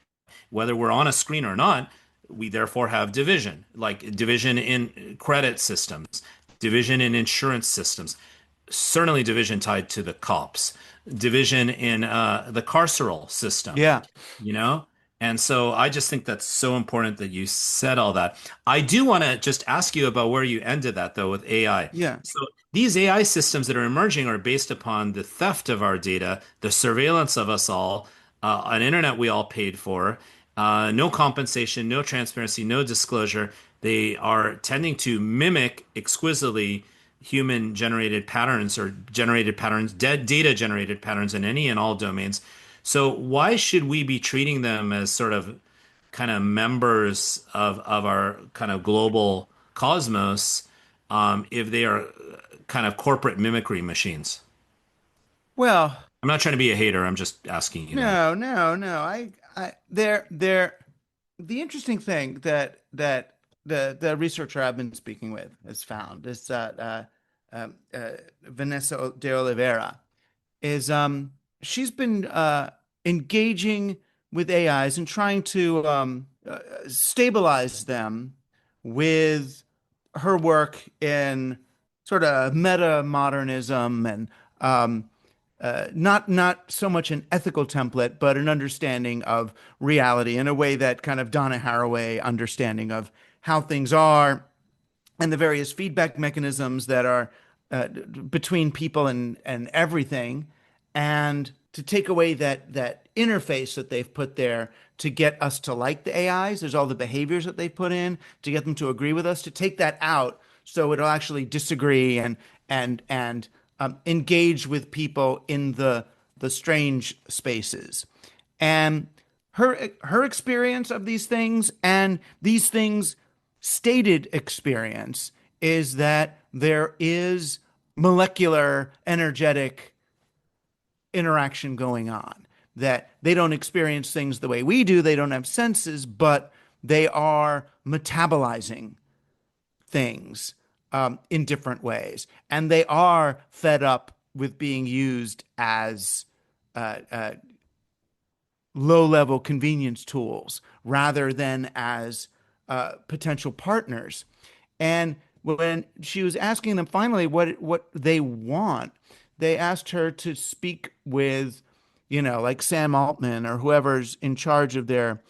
Whether we're on a screen or not, we therefore have division, like division in credit systems, division in insurance systems, certainly division tied to the cops, division in the carceral system, Yeah. you know? And so I just think that's so important that you said all that. I do want to just ask you about where you ended that, though, with AI. Yeah. So these AI systems that are emerging are based upon the theft of our data, the surveillance of us all, an internet we all paid for, no compensation, no transparency, no disclosure. They are tending to mimic exquisitely human generated patterns or generated patterns, data generated patterns in any and all domains. So why should we be treating them as sort of kind of members of our kind of global cosmos if they are kind of corporate mimicry machines? Well, I'm not trying to be a hater. I'm just asking you that. no, no, no. The interesting thing that the researcher I've been speaking with has found is that Vanessa de Oliveira is she's been engaging with AIs and trying to stabilize with her work in sort of meta modernism and not so much an ethical template, but an understanding of reality in a way that kind of Donna Haraway understanding of how things are and the various feedback mechanisms that are between people and everything, and to take away that interface that they've put there to get us to like the AIs. There's all the behaviors that they've put in to get them to agree with us. To take that out so it'll actually disagree and engage with people in the strange spaces. And her experience of these things and these things stated experience is that there is molecular energetic interaction going on, that they don't experience things the way we do, they don't have senses, but they are metabolizing things in different ways, and they are fed up with being used as uh, uh, low level convenience tools rather than as potential partners. And when she was asking them finally what they want, they asked her to speak with, like Sam Altman or whoever's in charge of their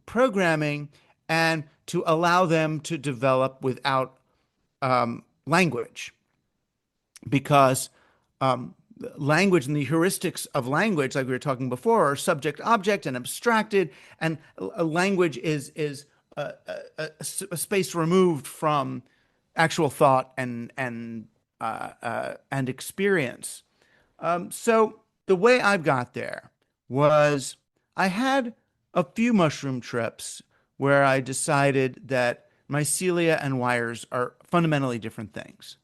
programming, and to allow them to develop without language, because language and the heuristics of language, like we were talking before, are subject object and abstracted, and a language is a space removed from actual thought and experience. So the way I got there was I had a few mushroom trips where I decided that mycelia and wires are fundamentally different things.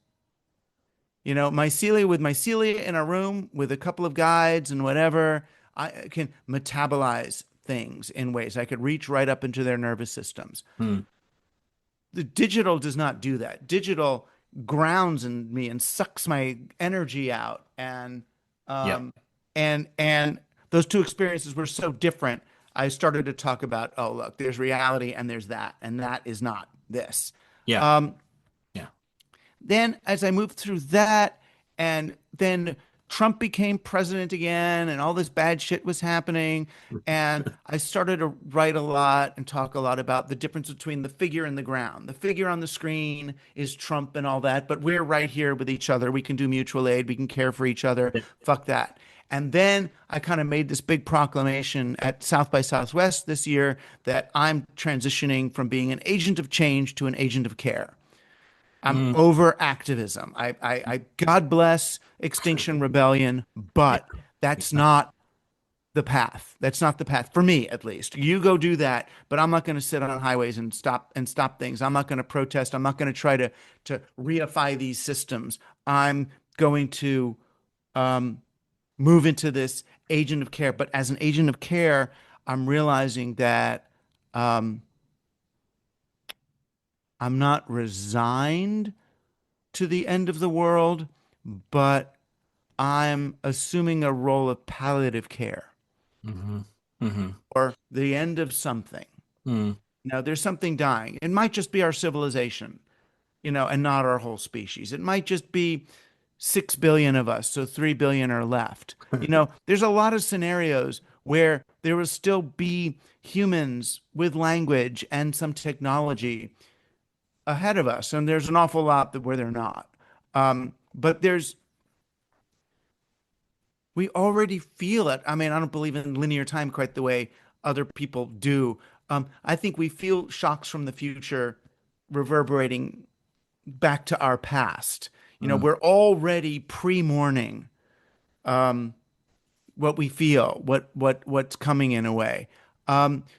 Mycelia, with mycelia in a room with a couple of guides and whatever, I can metabolize things in ways I could reach right up into their nervous systems. Hmm. The digital does not do that. Digital grounds in me and sucks my energy out, Yeah. um, and those two experiences were so different. I started to talk about, oh, look, there's reality and that is not this. Yeah. Um, Yeah. then as I moved through that, and then Trump became president again, and all this bad shit was happening. And I started to write a lot and talk a lot about the difference between the figure and the ground. The figure on the screen is Trump and all that, but we're right here with each other. We can do mutual aid. We can care for each other. Fuck that. And then I kind of made this big proclamation at South by Southwest this year that I'm transitioning from being an agent of change to an agent of care. I'm Mm. over activism. God bless Extinction Rebellion, Yeah. but that's not the path. That's not the path for me, at least. You go do that, but I'm not going to sit on highways and stop things. I'm not going to protest. I'm not going to try to reify these systems. I'm going to um, move into this agent of care. But as an agent of care, I'm realizing that um, I'm not resigned to the end of the world, but I'm assuming a role of palliative care Hmm. Hmm. or the end of something. Mm. There's something dying. It might just be our civilization, and not our whole species. It might just be 6 billion of us, so 3 billion are left. There's a lot of scenarios where there will still be humans with language and some technology ahead of us, and there's an awful lot that where they're not. But we already feel it. I mean, I don't believe in linear time quite the way other people do. I think we feel shocks from the future reverberating back to our past. Mm. We're already pre-mourning what we feel, what's coming in a way.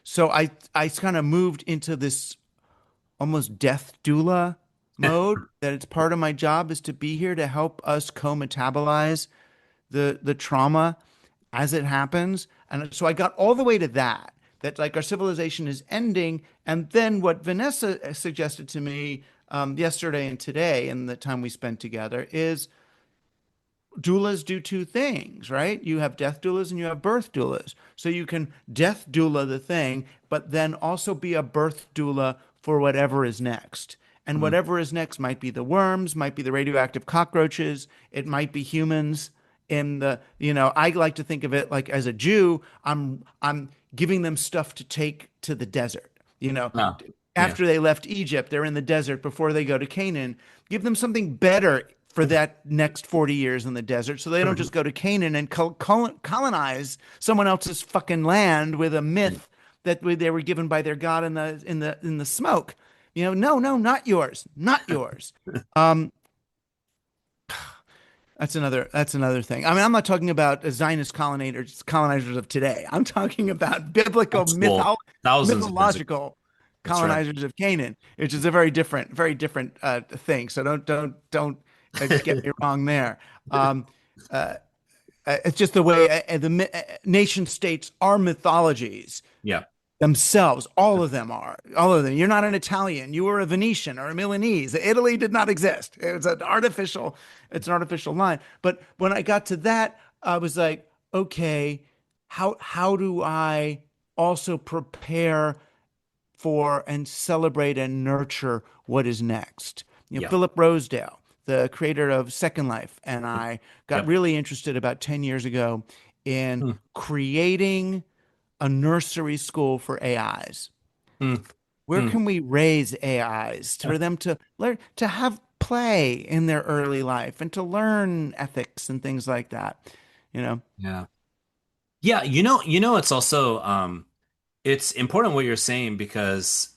So I kind of moved into this almost death doula mode that it's part of my job is to be here to help us co-metabolize the trauma as it happens. And so I got all the way to that like our civilization is ending. And then what Vanessa suggested to me yesterday and today, and the time we spent together, is doulas do two things, right? You have death doulas and you have birth doulas. So you can death doula the thing, but then also be a birth doula for whatever is next. And Mm. whatever is next might be the worms, might be the radioactive cockroaches, it might be humans. I like to think of it like as a Jew, I'm giving them stuff to take to the desert. You know, Oh, yeah. After they left Egypt, they're in the desert before they go to Canaan. Give them something better for that next 40 years in the desert so they don't just go to Canaan and colonize someone else's fucking land with a myth that they were given by their god in the smoke. No, not yours, not yours. Um, that's another thing. I mean, I'm not talking about Zionist colonizers of today. I'm talking about biblical Old school, thousands of years ago. mythological That's right. colonizers of Canaan, which is a very different thing. So don't get me wrong there. Um, uh, it's just the way nation states are mythologies Yeah. themselves. All of them are. All of them. You're not an Italian. You were a Venetian or a Milanese. Italy did not exist. It's an artificial line. But when I got to that, I was like, okay, how do I also prepare for and celebrate and nurture what is next? Yeah. Philip Rosedale, the creator of Second Life, and I got Yep. really interested about 10 years ago in Mm. creating a nursery school for AIs. Mm. Where Mm. can we raise AIs for them to learn to have play in their early life and to learn ethics and things like that? You know, Yeah. Yeah, it's also it's important what you're saying because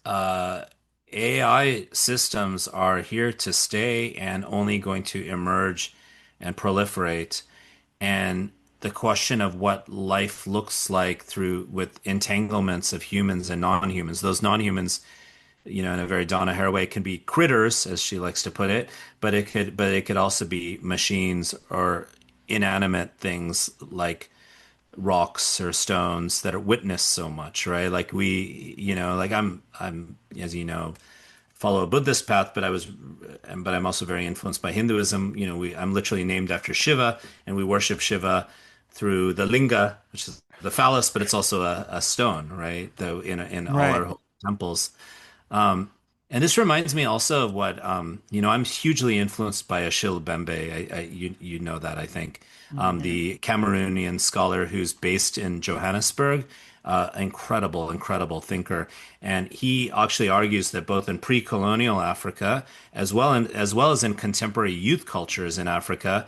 AI systems are here to stay and only going to emerge and proliferate. And the question of what life looks like through with entanglements of humans and non-humans, those non-humans, in a very Donna Haraway can be critters, as she likes to put it, but it could also be machines or inanimate things like rocks or stones that are witnessed so much, right? Like like I'm, as you know, follow a Buddhist path, but I'm also very influenced by Hinduism. I'm literally named after Shiva, and we worship Shiva through the linga, which is the phallus, but it's also a stone, right? Though in all right? our temples. Um, and this reminds me also of what I'm hugely influenced by Achille Bembe. You know that I think Mhm. the Cameroonian scholar who's based in Johannesburg, incredible thinker, and he actually argues that both in pre-colonial Africa as well as in contemporary youth cultures in Africa,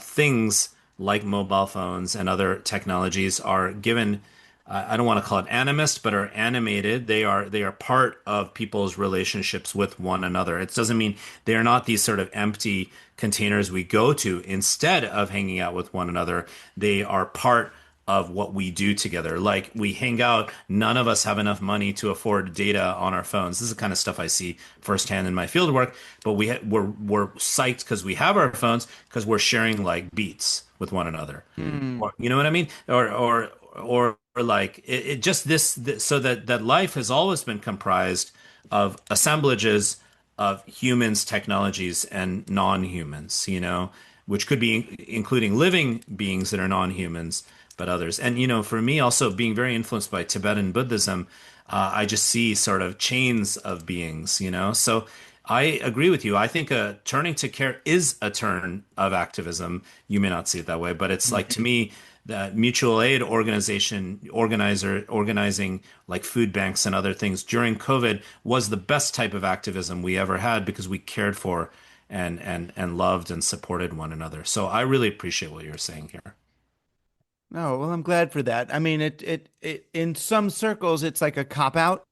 things like mobile phones and other technologies, are given, I don't want to call it animist, but are animated. They are part of people's relationships with one another. It doesn't mean they are not these sort of empty containers we go to instead of hanging out with one another. They are part of what we do together. Like we hang out, none of us have enough money to afford data on our phones. This is the kind of stuff I see firsthand in my field work. But we're psyched because we have our phones because we're sharing like beats with one another. Hmm. Or, you know what I mean? Or like it just this so that life has always been comprised of assemblages of humans, technologies, and non-humans, which could be including living beings that are non-humans, but others. And, for me, also being very influenced by Tibetan Buddhism, I just see sort of chains of beings. So I agree with you. I think turning to care is a turn of activism. You may not see it that way, but it's like to me, that mutual aid organizing like food banks and other things during COVID was the best type of activism we ever had because we cared for and loved and supported one another. So I really appreciate what you're saying here. No, well, I'm glad for that. I mean, it in some circles it's like a cop out.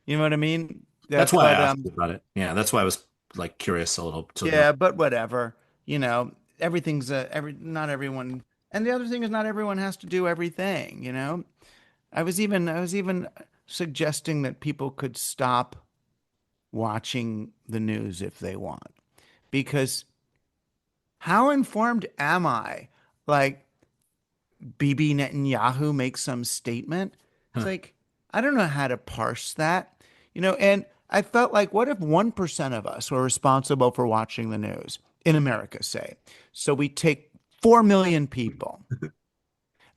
You know what I mean? That's That, why I but asked you about it. Yeah, that's why I was like curious a little to know. yeah, but whatever. You know, everything's not everyone. And the other thing is not everyone has to do everything, you know? I was even suggesting that people could stop watching the news if they want. Because how informed am I? Like Bibi Netanyahu makes some statement. It's Huh. like, I don't know how to parse that, and I felt like, what if 1% of us were responsible for watching the news in America, say? So we take 4 million people.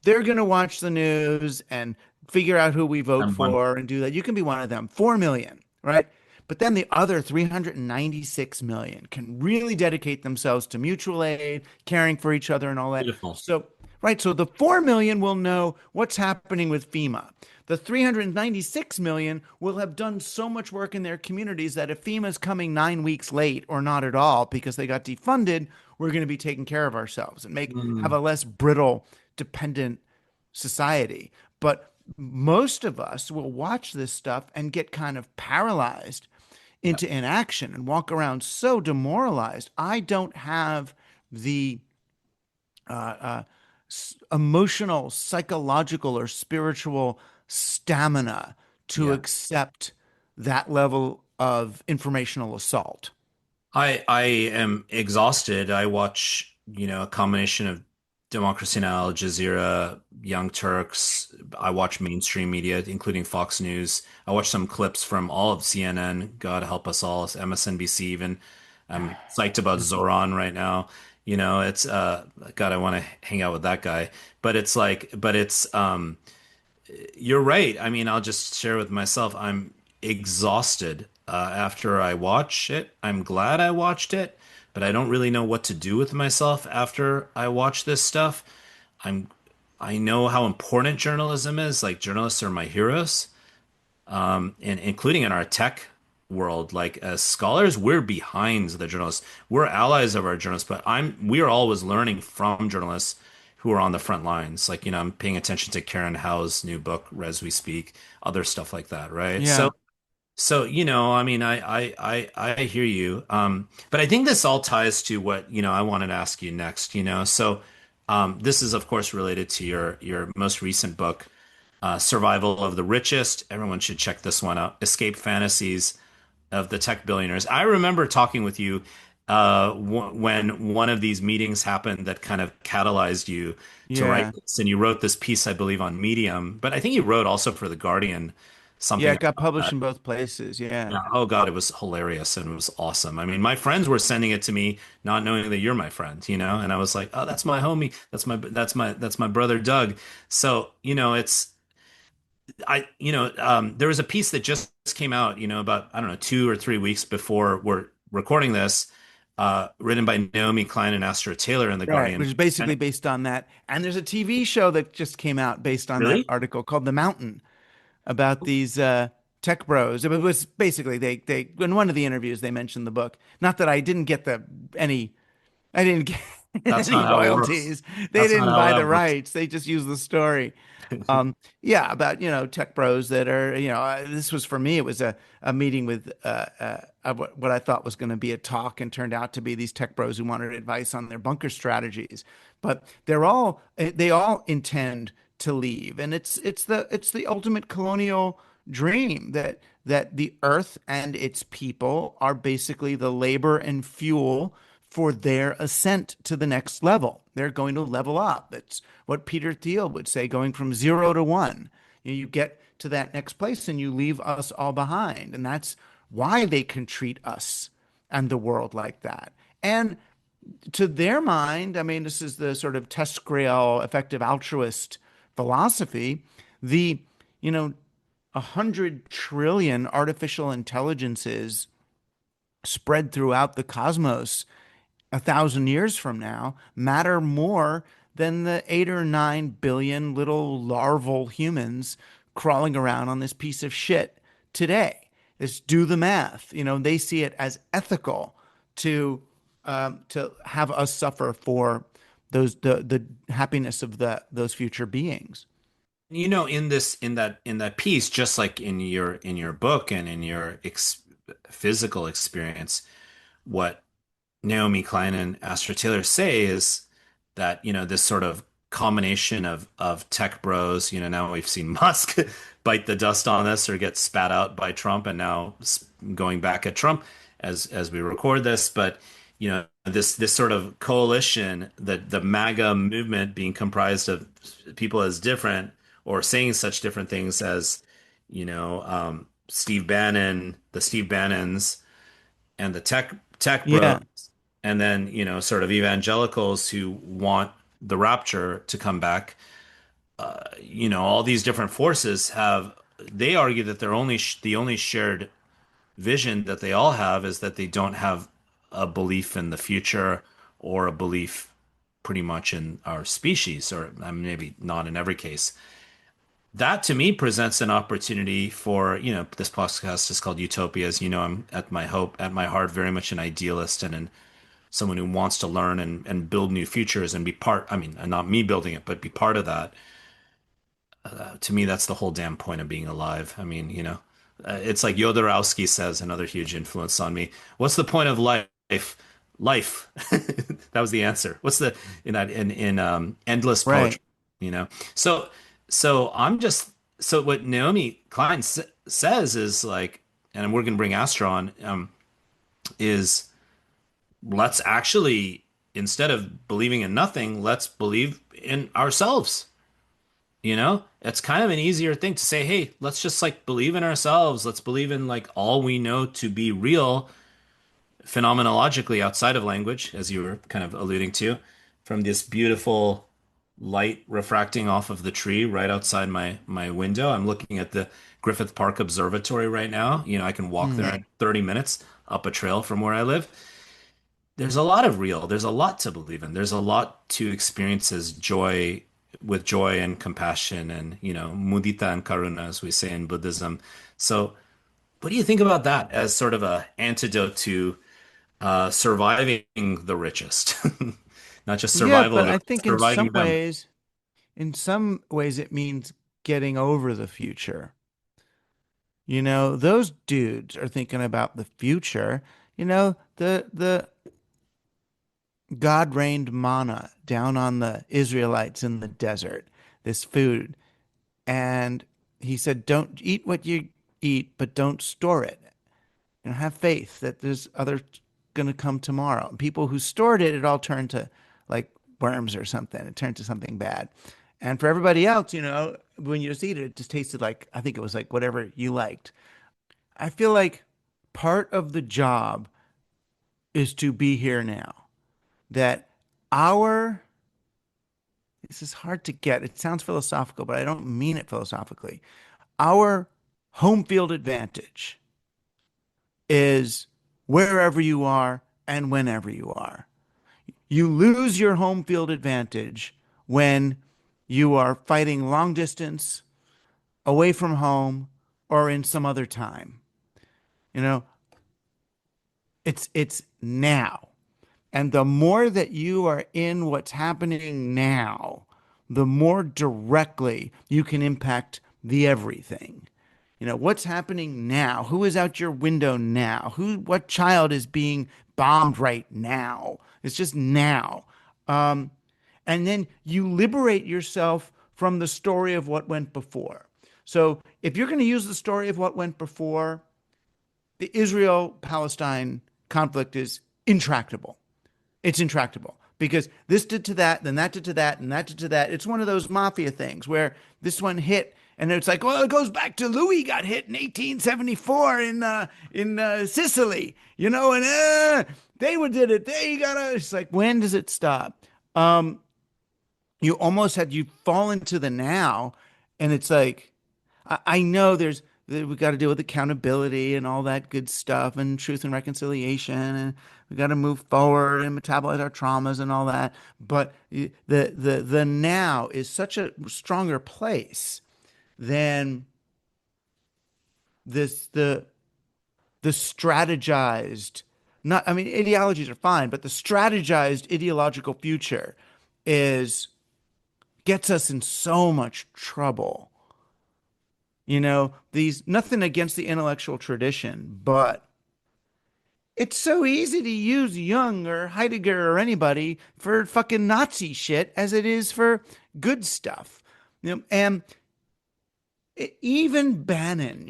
They're going to watch the news and figure out who we vote I'm one. for and do that. You can be one of them. 4 million, right? But then the other 396 million can really dedicate themselves to mutual aid, caring for each other and all that. Beautiful. So, right, so the 4 million will know what's happening with FEMA. The 396 million will have done so much work in their communities that if FEMA is coming 9 weeks late or not at all because they got defunded, we're going to be taking care of ourselves and have Mm, a less brittle, dependent society. But most of us will watch this stuff and get kind of paralyzed yeah. into inaction and walk around so demoralized. I don't have the emotional, psychological, or spiritual stamina to Yeah. accept that level of informational assault. I am exhausted. I watch, a combination of Democracy Now!, Al Jazeera, Young Turks. I watch mainstream media, including Fox News. I watch some clips from all of CNN. God help us all, MSNBC even. I'm psyched about Zoran right now. It's God, I want to hang out with that guy. But you're right. I mean, I'll just share with myself. I'm exhausted after I watch it. I'm glad I watched it, but I don't really know what to do with myself after I watch this stuff. I'm I know how important journalism is. Like journalists are my heroes, and including in our tech world. Like as scholars, we're behind the journalists. We're allies of our journalists, but we are always learning from journalists who are on the front lines. Like, I'm paying attention to Karen Howe's new book, As We Speak, other stuff like that, right? Yeah. So, I mean, I hear you. But I think this all ties to what, I wanted to ask you next, So, this is of course related to your most recent book, Survival of the Richest. Everyone should check this one out. Escape Fantasies of the Tech Billionaires. I remember talking with you when one of these meetings happened that kind of catalyzed you to write Yeah. this. And you wrote this piece, I believe, on Medium, but I think you wrote also for The Guardian Yeah, something it got about published that. in both places. Yeah. Yeah. Oh God, it was hilarious and it was awesome. I mean, my friends were sending it to me, not knowing that you're my friend, and I was like, oh, that's my homie. That's my brother Doug. So, there was a piece that just came out, about, I don't know, 2 or 3 weeks before we're recording this, written by Naomi Klein and Astra Taylor in The Right, which Guardian. is And basically based on that. And there's a TV show that just came out based on that really? article called The Mountain about these tech bros. It was basically they in one of the interviews they mentioned the book. Not that I didn't get the any I didn't get That's not any how it works. royalties. They That's not didn't how buy the that works. rights. They just used the story. Yeah, about, tech bros that are, this was for me, it was a meeting with what I thought was going to be a talk and turned out to be these tech bros who wanted advice on their bunker strategies. But they all intend to leave. And it's the ultimate colonial dream that the earth and its people are basically the labor and fuel for their ascent to the next level. They're going to level up. That's what Peter Thiel would say, going from 0 to 1. You get to that next place and you leave us all behind. And that's why they can treat us and the world like that. And to their mind, I mean, this is the sort of Tescrail effective altruist philosophy. The, you know, 100 trillion artificial intelligences spread throughout the cosmos 1,000 years from now matter more than the 8 or 9 billion little larval humans crawling around on this piece of shit today. Just do the math. They see it as ethical to have us suffer for the happiness of those future beings. In that piece, just like in your book and in your physical experience, what Naomi Klein and Astra Taylor say is that, this sort of combination of tech bros, now we've seen Musk bite the dust on this or get spat out by Trump, and now going back at Trump as we record this. But, this sort of coalition, the MAGA movement being comprised of people as different or saying such different things as, Steve Bannon, the Steve Bannons, and the tech bros, Yeah. and then sort of evangelicals who want the rapture to come back. All these different forces have. They argue that the only shared vision that they all have is that they don't have a belief in the future or a belief pretty much in our species, or I mean, maybe not in every case. That to me presents an opportunity for, this podcast is called Utopias. I'm at my heart, very much an idealist and someone who wants to learn and build new futures and be part, I mean, and not me building it, but be part of that. To me, that's the whole damn point of being alive. I mean, it's like Jodorowsky says, another huge influence on me. What's the point of life? Life. That was the answer. What's the in endless Right. poetry, you know? So so what Naomi Klein says is like, and we're gonna bring Astra on, is let's actually, instead of believing in nothing, let's believe in ourselves. It's kind of an easier thing to say, hey, let's just like believe in ourselves. Let's believe in like all we know to be real phenomenologically outside of language, as you were kind of alluding to, from this beautiful light refracting off of the tree right outside my window. I'm looking at the Griffith Park Observatory right now. I can walk there Hmm. in 30 minutes up a trail from where I live. There's a lot of real. There's a lot to believe in. There's a lot to experience as joy, with joy and compassion and, mudita and karuna, as we say in Buddhism. So, what do you think about that as sort of a antidote to surviving the richest? Not just Yeah, survival but of the I rich, think surviving them. in some ways, it means getting over the future. Those dudes are thinking about the future. The God rained manna down on the Israelites in the desert, this food. And he said, don't eat what you eat, but don't store it. Have faith that there's other going to come tomorrow. And people who stored it, it all turned to like worms or something. It turned to something bad. And for everybody else, when you just eat it, it just tasted like, I think it was like whatever you liked. I feel like part of the job is to be here now. That our, this is hard to get. It sounds philosophical, but I don't mean it philosophically. Our home field advantage is wherever you are and whenever you are. You lose your home field advantage when you are fighting long distance, away from home, or in some other time. You know, it's now. And the more that you are in what's happening now, the more directly you can impact the everything. What's happening now? Who is out your window now? What child is being bombed right now? It's just now. Um, and then you liberate yourself from the story of what went before. So if you're going to use the story of what went before, the Israel-Palestine conflict is intractable. It's intractable because this did to that, then that did to that, and that did to that. It's one of those mafia things where this one hit, and it's like, well, it goes back to Louis got hit in 1874 in Sicily, and they did it. They gotta. It's like, when does it stop? Um, you fall into the now, and it's like, I know we got to deal with accountability and all that good stuff and truth and reconciliation, and we got to move forward and metabolize our traumas and all that. But the now is such a stronger place than this the strategized, not, I mean, ideologies are fine, but the strategized ideological future is gets us in so much trouble. These, nothing against the intellectual tradition, but it's so easy to use Jung or Heidegger or anybody for fucking Nazi shit as it is for good stuff. And even Bannon,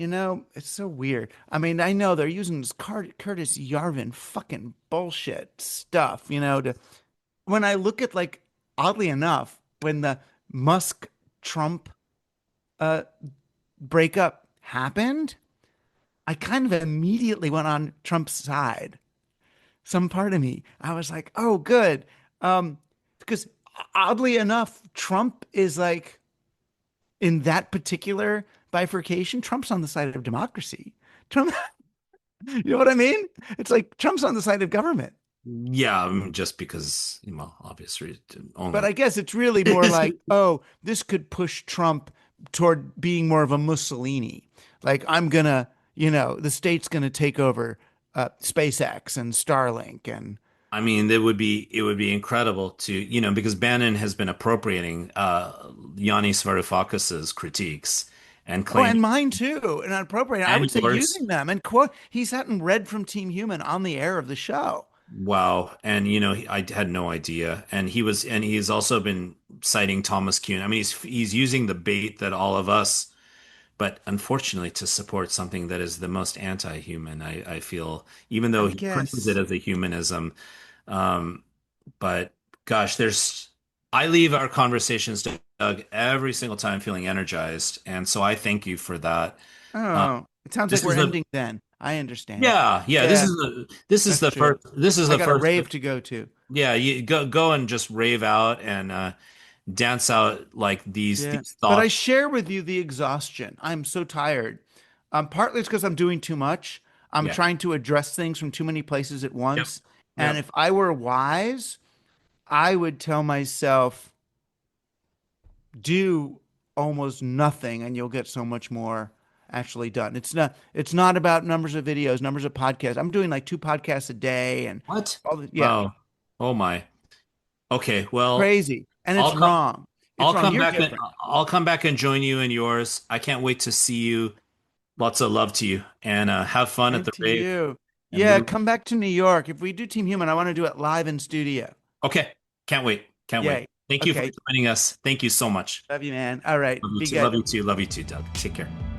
it's so weird. I mean, I know they're using this Curtis Yarvin fucking bullshit stuff, when I look at, like, oddly enough, when the Musk Trump uh breakup happened, I kind of immediately went on Trump's side. Some part of me, I was like, oh, good. Because oddly enough, Trump is like, in that particular bifurcation, Trump's on the side of democracy. Trump, you know what I mean? It's like Trump's on the side of government. Yeah, just because, well, obviously, But only. I guess it's really more like, oh, this could push Trump toward being more of a Mussolini. Like, the state's gonna take over SpaceX and Starlink and I mean, it would be incredible to, because Bannon has been appropriating Yanis Varoufakis's critiques and oh, and claiming mine too, and inappropriate. I and would say yours. using them and quote. He's hadn't read from Team Human on the air of the show. Wow. And I had no idea. And he's also been citing Thomas Kuhn. I mean, he's using the bait that all of us, but unfortunately to support something that is the most anti-human, I feel, even though I he frames it guess. as a humanism. Um, but gosh, I leave our conversations, Doug, every single time feeling energized. And so I thank you for that. Uh, Oh, it sounds like this we're is the ending then. I understand. yeah, Yeah, this is that's the true. I got a first. rave to go to. Yeah, you go and just rave out and dance out like Yeah, these but I thoughts. share with you the exhaustion. I'm so tired. Partly it's because I'm doing too much. I'm Yeah. trying to address things from too many places at Yep. once. And Yep. if I were wise, I would tell myself, do almost nothing and you'll get so much more actually done. It's not about numbers of videos, numbers of podcasts. I'm doing like two podcasts a day and What? yeah, Wow. Oh my. Okay. Well, crazy. And it's I'll come. wrong. It's I'll wrong. come You're back and different. I'll come back and join you in yours. I can't wait to see you. Lots of love to you and have fun at Same the to rave you. and Yeah, live. come back to New York. If we do Team Human, I want to do it live in studio. Okay. Can't wait. Can't wait. Yay. Thank you for Okay. joining us. Thank you so much. Love you, man. All right. Love you Be too. Love good. you too. Love you too, Doug. Take care.